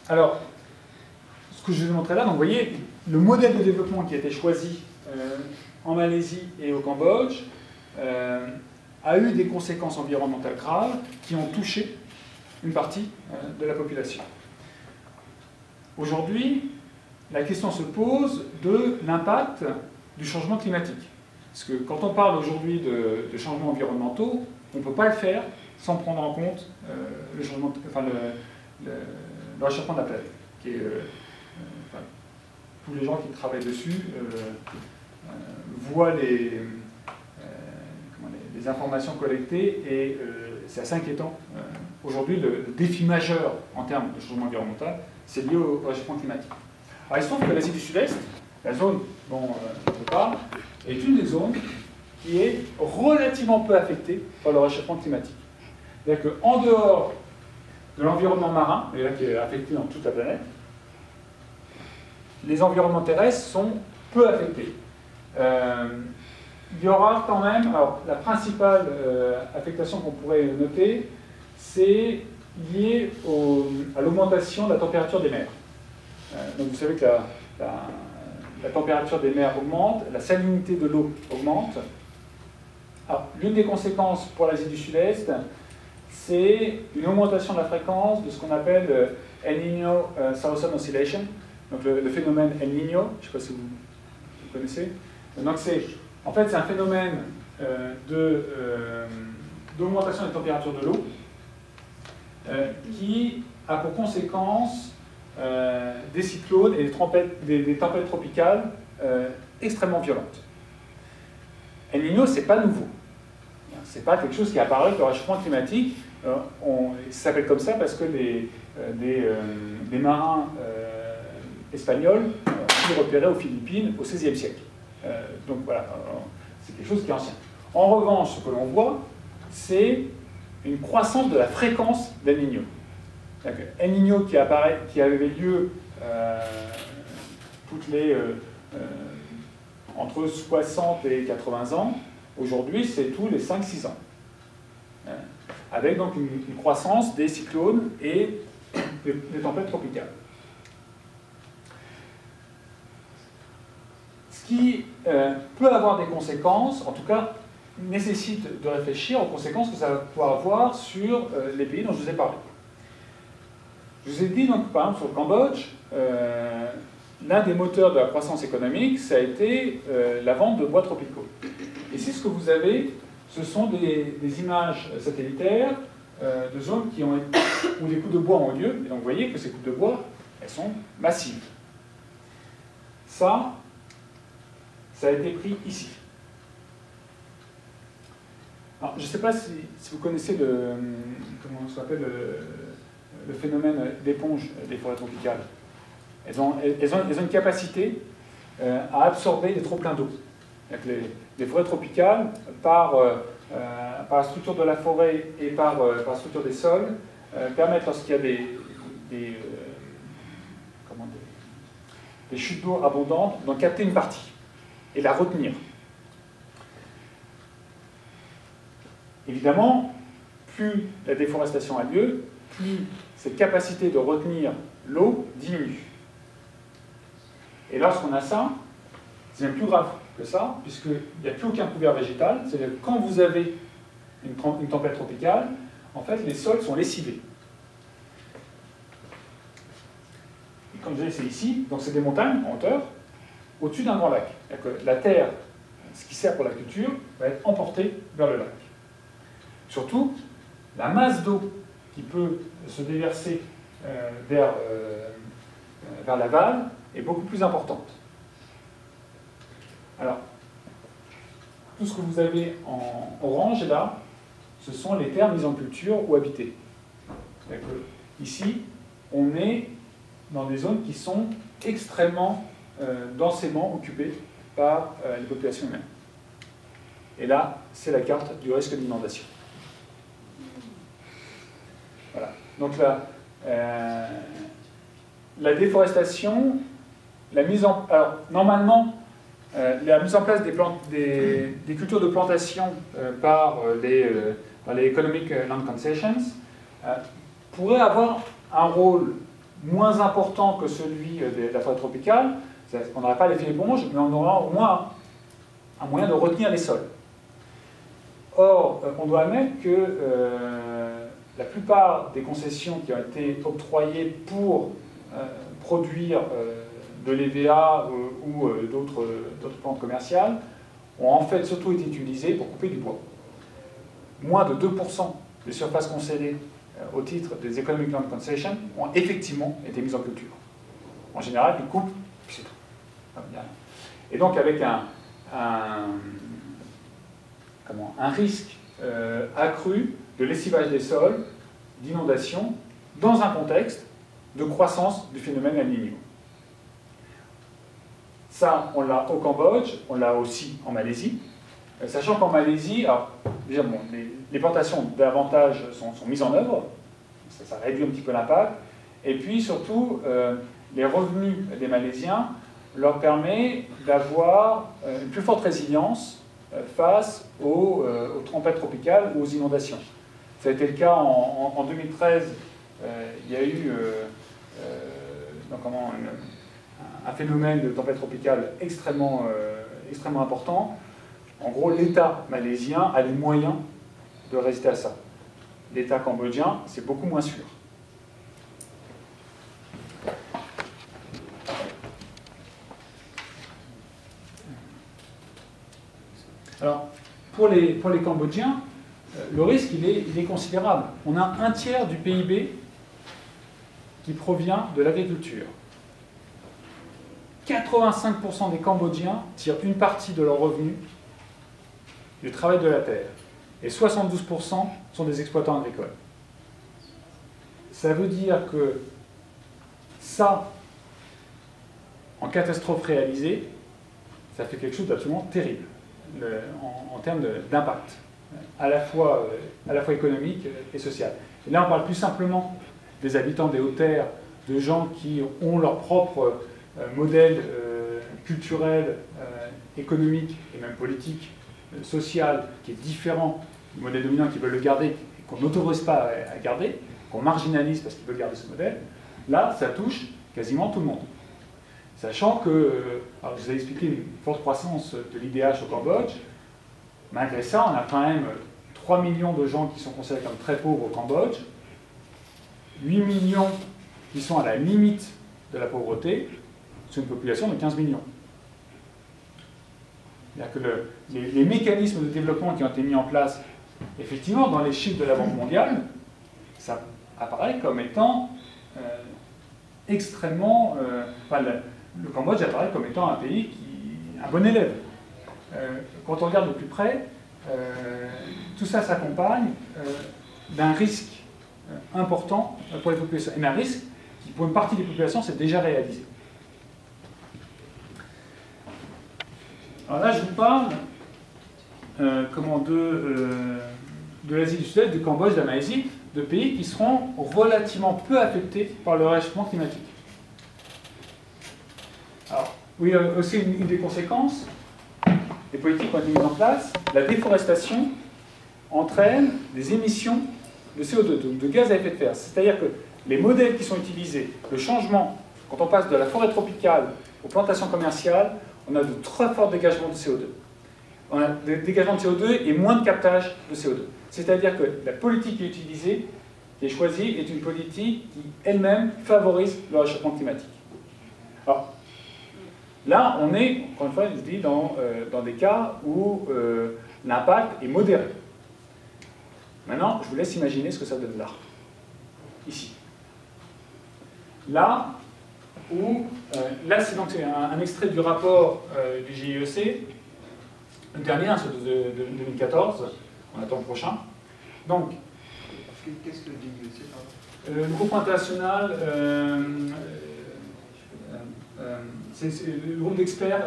Alors, ce que je vais vous montrer là, donc vous voyez, le modèle de développement qui a été choisi en Malaisie et au Cambodge a eu des conséquences environnementales graves qui ont touché une partie de la population. Aujourd'hui, la question se pose de l'impact du changement climatique. Parce que quand on parle aujourd'hui de changements environnementaux, on ne peut pas le faire sans prendre en compte le réchauffement de la planète. Tous les gens qui travaillent dessus voient les informations collectées et c'est assez inquiétant. Aujourd'hui, le défi majeur en termes de changement environnemental, c'est lié au réchauffement climatique. Alors, il se trouve que l'Asie du Sud-Est, la zone dont je parle, est une des zones qui est relativement peu affectée par le réchauffement climatique. C'est-à-dire qu'en dehors de l'environnement marin, et là qui est affecté dans toute la planète, les environnements terrestres sont peu affectés. Il y aura quand même, alors la principale affectation qu'on pourrait noter, c'est lié à l'augmentation de la température des mers. Donc vous savez que la température des mers augmente, la salinité de l'eau augmente. Alors, l'une des conséquences pour l'Asie du Sud-Est, c'est une augmentation de la fréquence de ce qu'on appelle El Niño Southern Oscillation, donc le phénomène El Niño, je ne sais pas si vous connaissez. Donc en fait, c'est un phénomène d'augmentation des températures de l'eau qui a pour conséquence des cyclones et des tempêtes tropicales extrêmement violentes. El Niño, ce n'est pas nouveau. Ce n'est pas quelque chose qui apparaît avec le réchauffement climatique. Ça s'appelle comme ça parce que des marins espagnols ont été repérés aux Philippines au XVIe siècle. Donc voilà, c'est quelque chose qui est ancien. En revanche, ce que l'on voit, c'est une croissance de la fréquence d'El Niño. El Niño qui avait lieu entre 60 et 80 ans, aujourd'hui c'est tous les 5-6 ans. Avec donc une croissance des cyclones et des tempêtes tropicales. Ce qui peut avoir des conséquences, en tout cas nécessite de réfléchir aux conséquences que ça va pouvoir avoir sur les pays dont je vous ai parlé. Je vous ai dit donc par exemple sur le Cambodge, l'un des moteurs de la croissance économique, ça a été la vente de bois tropicaux. Ici, ce que vous avez, ce sont des images satellitaires de zones où des coupes de bois ont lieu. Et donc vous voyez que ces coupes de bois, elles sont massives. Ça a été pris ici. Alors, je ne sais pas si vous connaissez comment ça s'appelle le phénomène d'éponge des forêts tropicales. Elles ont une capacité à absorber des trop-pleins d'eau. Les forêts tropicales, par la structure de la forêt et par la structure des sols, permettent, lorsqu'il y a des chutes d'eau abondantes, d'en capter une partie et la retenir. Évidemment, plus la déforestation a lieu, plus cette capacité de retenir l'eau diminue. Et lorsqu'on a ça, c'est même plus grave que ça, puisqu'il n'y a plus aucun couvert végétal. C'est-à-dire que quand vous avez une tempête tropicale, en fait, les sols sont lessivés. Et comme je disais, c'est ici, donc c'est des montagnes en hauteur, au-dessus d'un grand lac. C'est-à-dire que la terre, ce qui sert pour la culture, va être emportée vers le lac. Surtout, la masse d'eau qui peut se déverser vers l'aval est beaucoup plus importante. Alors, tout ce que vous avez en orange là, ce sont les terres mises en culture ou habitées. Ici, on est dans des zones qui sont extrêmement densément occupées par les populations humaines. Et là, c'est la carte du risque d'inondation. Voilà. Donc la déforestation, alors, normalement, la mise en place des cultures de plantation par les Economic Land Concessions pourrait avoir un rôle moins important que celui de la forêt tropicale. On n'aurait pas l'effet éponge, mais on aura au moins un moyen de retenir les sols. Or, on doit admettre que la plupart des concessions qui ont été octroyées pour produire de l'EVA ou d'autres plantes commerciales ont en fait surtout été utilisées pour couper du bois. Moins de 2% des surfaces concédées au titre des Economic Land Concessions ont effectivement été mises en culture. En général, ils coupent, puis c'est tout. Et donc avec un risque accru de lessivage des sols, d'inondation, dans un contexte de croissance du phénomène El Niño. Ça, on l'a au Cambodge, on l'a aussi en Malaisie, sachant qu'en Malaisie, alors, déjà, bon, les plantations davantage sont mises en œuvre, ça réduit un petit peu l'impact, et puis surtout, les revenus des Malaisiens leur permet d'avoir une plus forte résilience face aux tempêtes tropicales ou aux inondations. Ça a été le cas en 2013, il y a eu un phénomène de tempête tropicale extrêmement important. En gros, l'État malaisien a les moyens de résister à ça. L'État cambodgien, c'est beaucoup moins sûr. Alors, pour les Cambodgiens, le risque, il est considérable. On a un tiers du PIB qui provient de l'agriculture. 85% des Cambodgiens tirent une partie de leurs revenus du travail de la terre. Et 72% sont des exploitants agricoles. Ça veut dire que ça, en catastrophe réalisée, ça fait quelque chose d'absolument terrible en termes d'impact, à la fois économique et social. Et là, on parle plus simplement des habitants des hautes-terres, de gens qui ont leur propre modèle culturel, économique et même politique, social, qui est différent du modèle dominant, qui veulent le garder et qu'on n'autorise pas à garder, qu'on marginalise parce qu'ils veulent garder ce modèle. Là, ça touche quasiment tout le monde. Sachant que, alors je vous ai expliqué une forte croissance de l'IDH au Cambodge, malgré ça, on a quand même 3 millions de gens qui sont considérés comme très pauvres au Cambodge, 8 millions qui sont à la limite de la pauvreté, sur une population de 15 millions. C'est-à-dire que les mécanismes de développement qui ont été mis en place, effectivement, dans les chiffres de la Banque mondiale, ça apparaît comme étant extrêmement... le Cambodge apparaît comme étant un pays un bon élève. Quand on regarde de plus près, tout ça s'accompagne d'un risque important pour les populations. Et un risque qui, pour une partie des populations, s'est déjà réalisé. Alors là, je vous parle de l'Asie du Sud-Est, du Cambodge, de la Malaisie, de pays qui seront relativement peu affectés par le réchauffement climatique. Alors, oui, aussi une des conséquences des politiques qui ont été mises en place, la déforestation entraîne des émissions de CO2, de gaz à effet de serre. C'est-à-dire que les modèles qui sont utilisés, le changement, quand on passe de la forêt tropicale aux plantations commerciales, on a de très forts dégagements de CO2. On a des dégagements de CO2 et moins de captage de CO2. C'est-à-dire que la politique qui est utilisée, qui est choisie, est une politique qui elle-même favorise le réchauffement climatique. Alors, là, on est, encore une fois, je dis, dans des cas où l'impact est modéré. Maintenant, je vous laisse imaginer ce que ça donne là. Ici. Là, c'est donc un extrait du rapport du GIEC, le dernier, celui de 2014, on attend le prochain. Donc, qu'est-ce que le GIEC, pardon ? Le groupe international, c'est le groupe d'experts.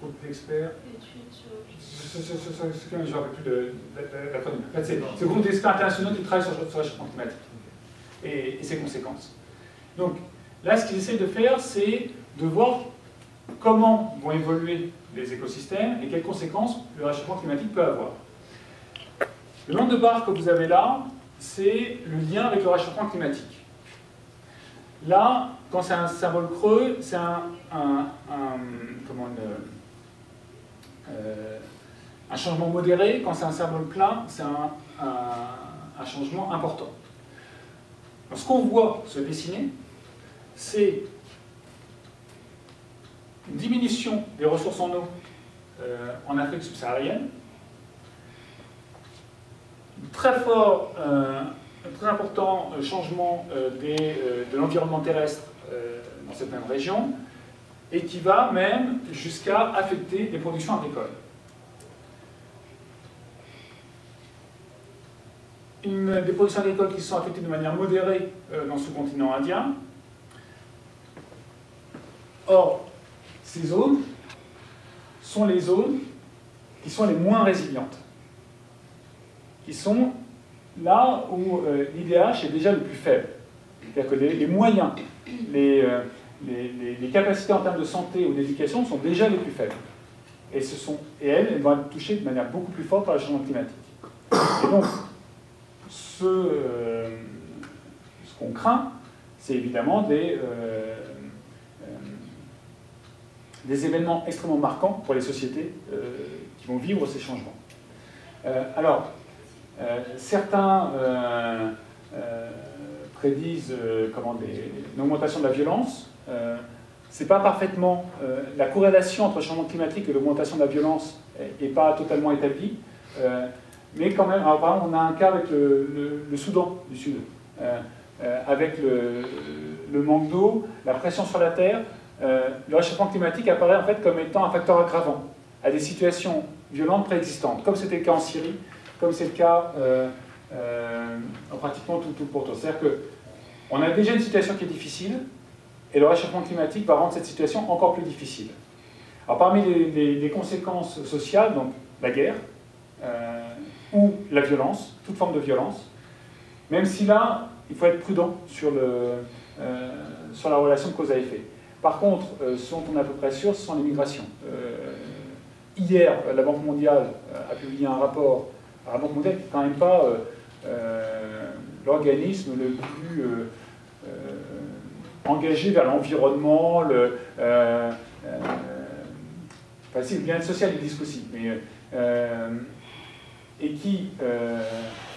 Je ne me rappelle plus de l'acronyme. C'est le groupe d'experts internationaux qui travaille sur le réchauffement climatique et ses conséquences. Donc, là, ce qu'ils essaient de faire, c'est de voir comment vont évoluer les écosystèmes et quelles conséquences le réchauffement climatique peut avoir. Le nombre de barres que vous avez là, c'est le lien avec le réchauffement climatique. Là, quand c'est un symbole creux, c'est un changement modéré. Quand c'est un symbole plein, c'est un changement important. Alors, ce qu'on voit se dessiner, c'est une diminution des ressources en eau en Afrique subsaharienne, très important changement de l'environnement terrestre dans cette même région, et qui va même jusqu'à affecter les productions agricoles. Des productions agricoles qui sont affectées de manière modérée dans ce continent indien. Or, ces zones sont les zones qui sont les moins résilientes. qui sont là où l'IDH est déjà le plus faible. C'est-à-dire que les moyens, les capacités en termes de santé ou d'éducation sont déjà les plus faibles. Et elles vont être touchées de manière beaucoup plus forte par le changement climatique. Et donc, ce qu'on craint, c'est évidemment des événements extrêmement marquants pour les sociétés qui vont vivre ces changements. Certains prédisent une augmentation de la violence. C'est pas parfaitement la corrélation entre le changement climatique et l'augmentation de la violence n'est pas totalement établie, mais quand même, alors, par exemple, on a un cas avec le Soudan du Sud, avec le manque d'eau, la pression sur la terre. Le réchauffement climatique apparaît en fait comme étant un facteur aggravant à des situations violentes préexistantes, comme c'était le cas en Syrie, comme c'est le cas pratiquement tout pour tout. C'est-à-dire qu'on a déjà une situation qui est difficile, et le réchauffement climatique va rendre cette situation encore plus difficile. Alors parmi les conséquences sociales, donc la guerre, ou la violence, toute forme de violence, même si là, il faut être prudent sur la relation de cause à effet. Par contre, ce dont on est à peu près sûr, ce sont les migrations. Hier, la Banque mondiale a publié un rapport. Alors, la Banque mondiale n'est quand même pas l'organisme le plus engagé vers l'environnement, enfin, si, le bien-être social, ils disent aussi, mais, et qui,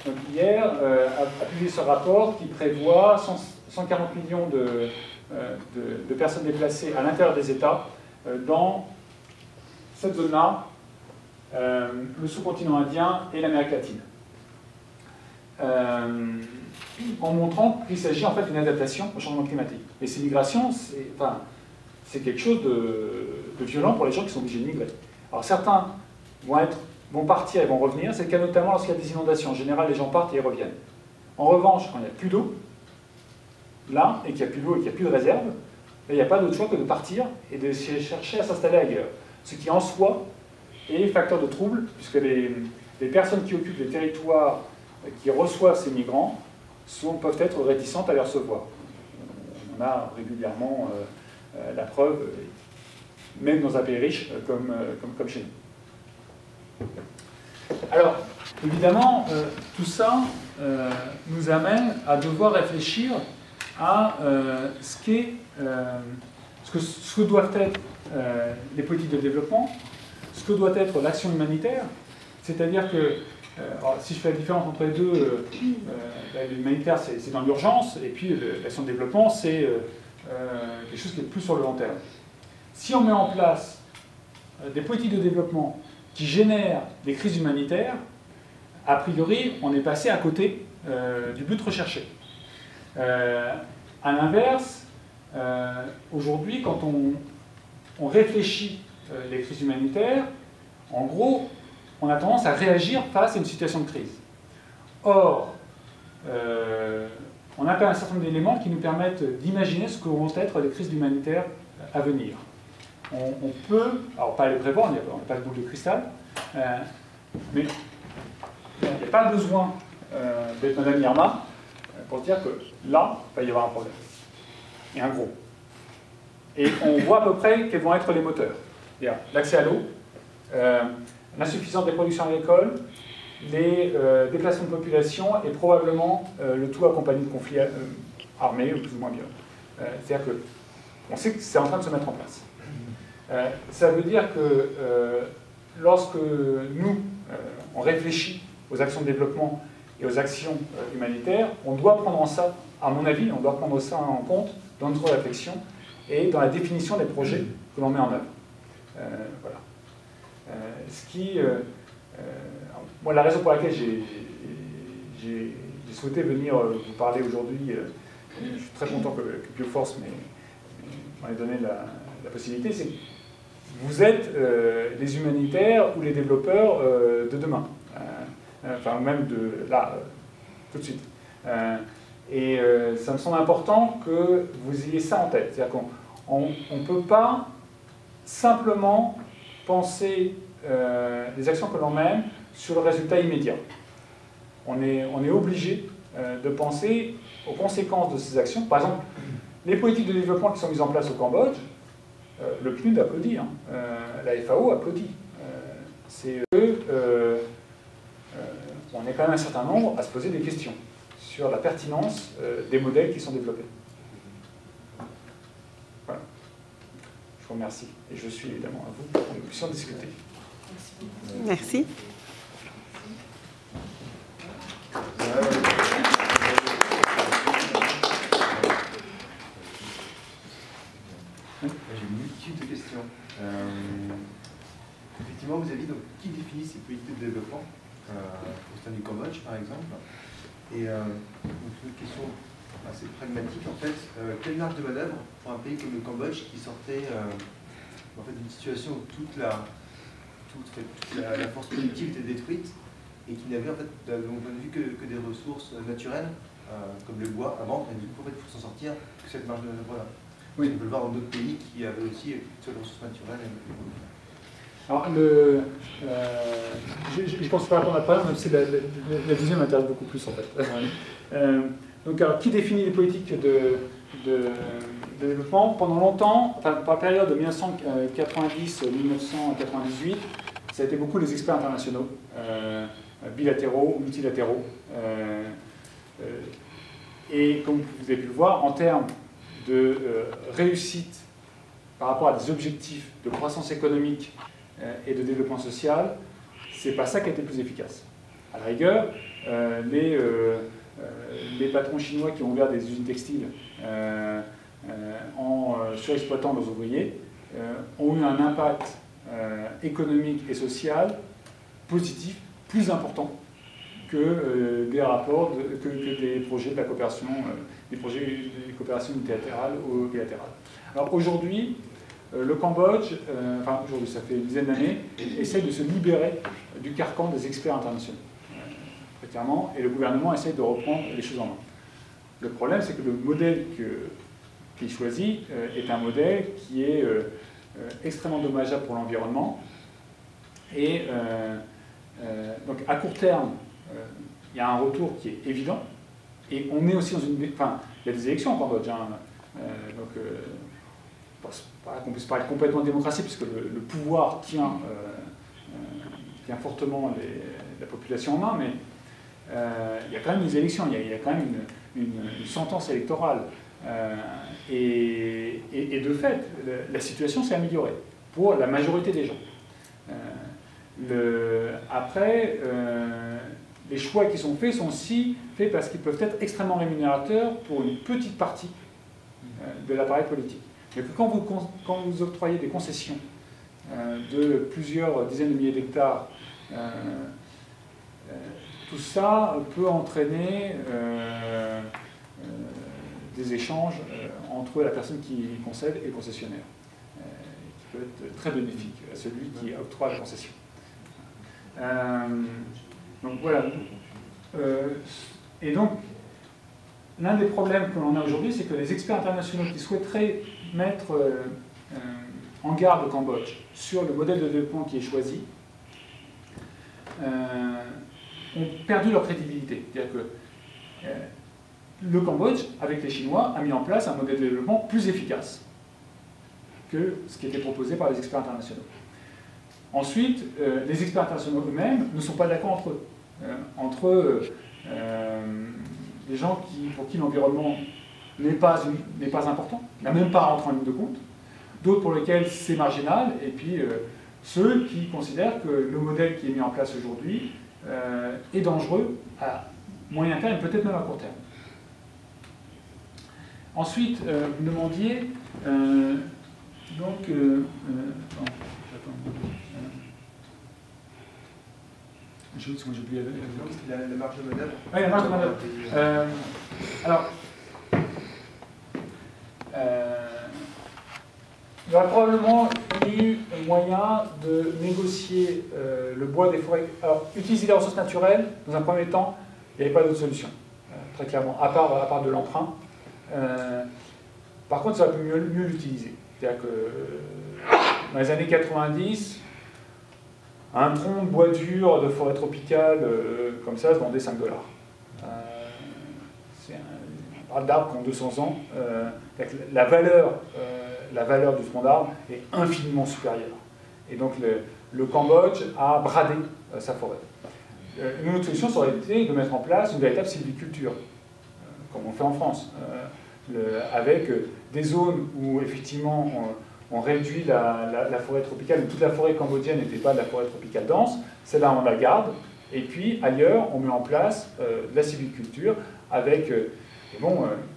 donc hier, a publié ce rapport qui prévoit 140 millions de personnes déplacées à l'intérieur des États dans cette zone-là, le sous-continent indien et l'Amérique latine. En montrant qu'il s'agit en fait d'une adaptation au changement climatique. Et ces migrations, c'est quelque chose de violent pour les gens qui sont obligés de migrer. Alors certains vont partir et vont revenir, c'est le cas notamment lorsqu'il y a des inondations. En général, les gens partent et ils reviennent. En revanche, quand il n'y a plus d'eau, là, et qu'il n'y a plus d'eau et qu'il n'y a plus de réserve, il n'y a pas d'autre choix que de partir et de chercher à s'installer ailleurs. Ce qui en soi est facteur de trouble, puisque les personnes qui occupent les territoires qui reçoivent ces migrants peuvent être réticentes à les recevoir. On a régulièrement la preuve, même dans un pays riche comme chez nous. Alors, évidemment, tout ça nous amène à devoir réfléchir à ce que doivent être les politiques de développement, ce que doit être l'action humanitaire, c'est-à-dire que, alors, si je fais la différence entre les deux, l'humanitaire c'est dans l'urgence, et puis l'action de développement c'est quelque chose qui est plus sur le long terme. Si on met en place des politiques de développement qui génèrent des crises humanitaires, a priori on est passé à côté du but recherché. À l'inverse, aujourd'hui, quand on réfléchit les crises humanitaires, en gros, on a tendance à réagir face à une situation de crise. Or, on a quand même un certain nombre d'éléments qui nous permettent d'imaginer ce que vont être les crises humanitaires à venir. On peut, alors pas les prévoir, on n'a pas de boule de cristal, mais il n'y a pas besoin d'être Madame Irma pour dire que là, il va y avoir un problème. Et un gros. Et on voit à peu près quels vont être les moteurs. L'accès à l'eau, l'insuffisance des productions agricoles, les déplacements de population et probablement le tout accompagné de conflits armés ou plus ou moins violents. C'est-à-dire qu'on sait que c'est en train de se mettre en place. Ça veut dire que lorsque nous, on réfléchit aux actions de développement et aux actions humanitaires, on doit prendre ça, à mon avis, on doit prendre ça en compte dans notre réflexion et dans la définition des projets que l'on met en œuvre. Voilà. Moi, la raison pour laquelle j'ai souhaité venir vous parler aujourd'hui, je suis très content que Bioforce m'ait donné la possibilité, c'est que vous êtes les humanitaires ou les développeurs de demain. Enfin, même de là, tout de suite. Et ça me semble important que vous ayez ça en tête. C'est-à-dire qu'on ne peut pas simplement penser les actions que l'on mène sur le résultat immédiat. on est obligé de penser aux conséquences de ces actions. Par exemple, les politiques de développement qui sont mises en place au Cambodge, le PNUD applaudit, hein, la FAO applaudit. C'est que on est quand même un certain nombre à se poser des questions sur la pertinence des modèles qui sont développés. Voilà. Je vous remercie et je suis évidemment à vous pour que nous puissions discuter. Merci. J'ai une multitude de questions. Effectivement, vous avez dit donc, qui définit ces politiques de développement au sein du Cambodge, par exemple. Et donc, une question assez pragmatique, en fait. Quelle marge de manœuvre pour un pays comme le Cambodge qui sortait en fait, d'une situation où toute la force productive était détruite et qui n'avait, en fait, de mon point de vue, que des ressources naturelles, comme le bois, avant, et du coup, en fait, il faut s'en sortir, que cette marge de manœuvre-là. Oui. On peut le voir dans d'autres pays qui avaient aussi toutes les ressources naturelles. Alors, je ne pense pas répondre à la première, même si la deuxième m'intéresse beaucoup plus, en fait. Donc, alors, qui définit les politiques de développement? Pendant longtemps, enfin, par la période de 1990-1998, ça a été beaucoup les experts internationaux, bilatéraux ou multilatéraux. Et comme vous avez pu le voir, en termes de réussite par rapport à des objectifs de croissance économique et de développement social, c'est pas ça qui a été le plus efficace. À la rigueur, les patrons chinois qui ont ouvert des usines textiles en surexploitant leurs ouvriers ont eu un impact économique et social positif plus important que des rapports, que des projets de la coopération, des projets de coopération multilatérale ou bilatérale. Alors aujourd'hui, le Cambodge, enfin aujourd'hui, ça fait une dizaine d'années, essaie de se libérer du carcan des experts internationaux, très clairement, et le gouvernement essaie de reprendre les choses en main. Le problème, c'est que le modèle qui est choisi est un modèle qui est extrêmement dommageable pour l'environnement, et donc à court terme, il y a un retour qui est évident, et on est aussi dans une... Enfin, il y a des élections au Cambodge, hein, donc qu'on puisse parler complètement de démocratie, puisque le pouvoir tient fortement la population en main, mais il y a quand même des élections, il y a quand même une sentence électorale. Et de fait, la situation s'est améliorée pour la majorité des gens. Après, les choix qui sont faits sont aussi faits parce qu'ils peuvent être extrêmement rémunérateurs pour une petite partie de l'appareil politique. Mais quand vous octroyez des concessions de plusieurs dizaines de milliers d'hectares, tout ça peut entraîner des échanges entre la personne qui concède et le concessionnaire, qui peut être très bénéfique à celui qui octroie la concession. Donc voilà. Et donc, l'un des problèmes que l'on a aujourd'hui, c'est que les experts internationaux qui souhaiteraient mettre en garde le Cambodge sur le modèle de développement qui est choisi ont perdu leur crédibilité. C'est-à-dire que le Cambodge, avec les Chinois, a mis en place un modèle de développement plus efficace que ce qui était proposé par les experts internationaux. Ensuite, les experts internationaux eux-mêmes ne sont pas d'accord entre eux. Les gens pour qui l'environnement n'est pas important, n'a même pas à rentrer en ligne de compte, d'autres pour lesquels c'est marginal, et puis ceux qui considèrent que le modèle qui est mis en place aujourd'hui est dangereux à moyen terme et peut-être même à court terme. Ensuite, vous me demandiez, j'ai oublié la marge de manœuvre. Oui, la marge de manœuvre. Alors, il y aura probablement eu moyen de négocier le bois des forêts. Alors, utiliser les ressources naturelles, dans un premier temps, il n'y avait pas d'autre solution, très clairement, à part de l'emprunt. Par contre, ça aurait pu mieux l'utiliser. C'est-à-dire que dans les années 90, Un tronc de bois dur de forêt tropicale, comme ça, se vendait 5 $. On parle d'arbres qui ont 200 ans. La valeur du tronc d'arbre est infiniment supérieure. Et donc le Cambodge a bradé sa forêt. Une autre solution, ça aurait été de mettre en place une véritable sylviculture, comme on fait en France, avec des zones où effectivement on réduit la forêt tropicale, où toute la forêt cambodgienne n'était pas de la forêt tropicale dense, celle-là on la garde, et puis ailleurs on met en place de la sylviculture avec,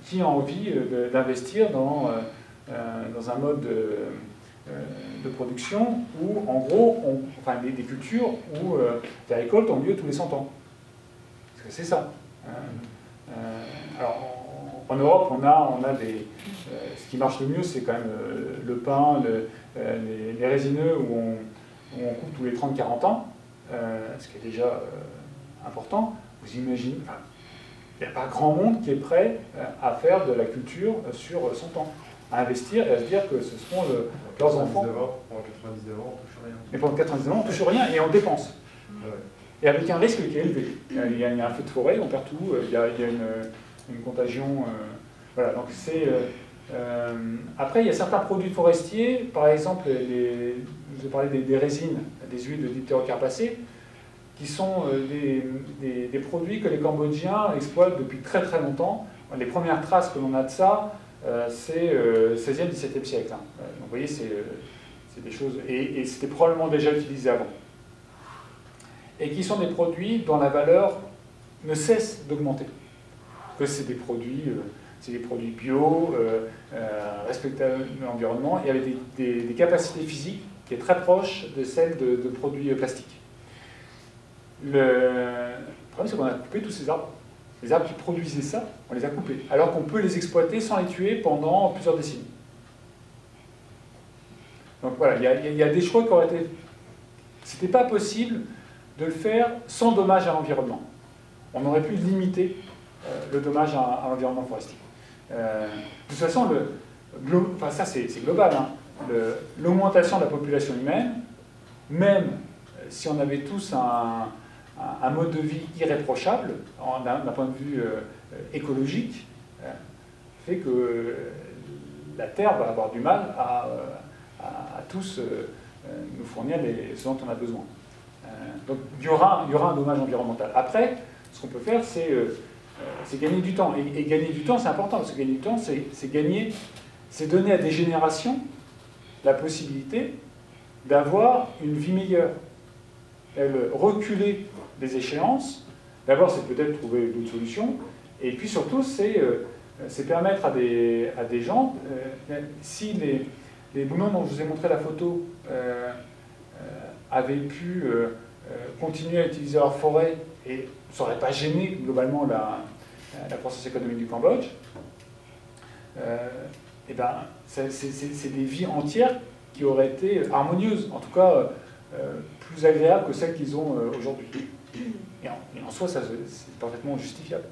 qui a envie d'investir dans un mode de production où en gros, des cultures où les récoltes ont lieu tous les 100 ans. Parce que c'est ça. Alors, en Europe, on a ce qui marche le mieux, c'est quand même le pin, les résineux, où on coupe tous les 30-40 ans, ce qui est déjà important. Vous imaginez, il n'y a pas grand monde qui est prêt à faire de la culture sur 100 ans, à investir et à se dire que ce seront leurs enfants. Pendant 99 ans, on ne touche rien. Mais pendant 99 ans, on ne touche rien et on dépense. Ouais. Et avec un risque qui est élevé. Il y a un feu de forêt, on perd tout, il y a une contagion. Voilà, donc c'est. Après, il y a certains produits forestiers, par exemple, je vous ai parlé des résines, des huiles de diptérocarpacées, qui sont des produits que les Cambodgiens exploitent depuis très très longtemps. Les premières traces que l'on a de ça, c'est 16e, 17e siècle. Donc vous voyez, c'est des choses. Et c'était probablement déjà utilisé avant. Et qui sont des produits dont la valeur ne cesse d'augmenter. Que c'est des produits bio, respectables de l'environnement, et avec des capacités physiques qui est très proche de celles de produits plastiques. Le problème, c'est qu'on a coupé tous ces arbres. Les arbres qui produisaient ça, on les a coupés, alors qu'on peut les exploiter sans les tuer pendant plusieurs décennies. Donc voilà, il y a des choix qui auraient été... C'était pas possible de le faire sans dommage à l'environnement. On aurait pu limiter le dommage à l'environnement forestier. De toute façon, ça c'est global, hein. L'augmentation de la population humaine, même si on avait tous un mode de vie irréprochable, d'un point de vue écologique, fait que la Terre va avoir du mal à tous nous fournir ce dont on a besoin. Donc il y aura un dommage environnemental. Après, ce qu'on peut faire, c'est gagner du temps. Et gagner du temps, c'est important, parce que gagner du temps, c'est donner à des générations la possibilité d'avoir une vie meilleure. Reculer les échéances, d'abord c'est peut-être trouver d'autres solutions, et puis surtout c'est permettre à des gens, si les boulons dont je vous ai montré la photo avaient pu continuer à utiliser leur forêt et ça n'aurait pas gêné globalement la croissance économique du Cambodge, et ben, c'est des vies entières qui auraient été harmonieuses, en tout cas plus agréables que celles qu'ils ont aujourd'hui. Et en soi, c'est parfaitement justifiable.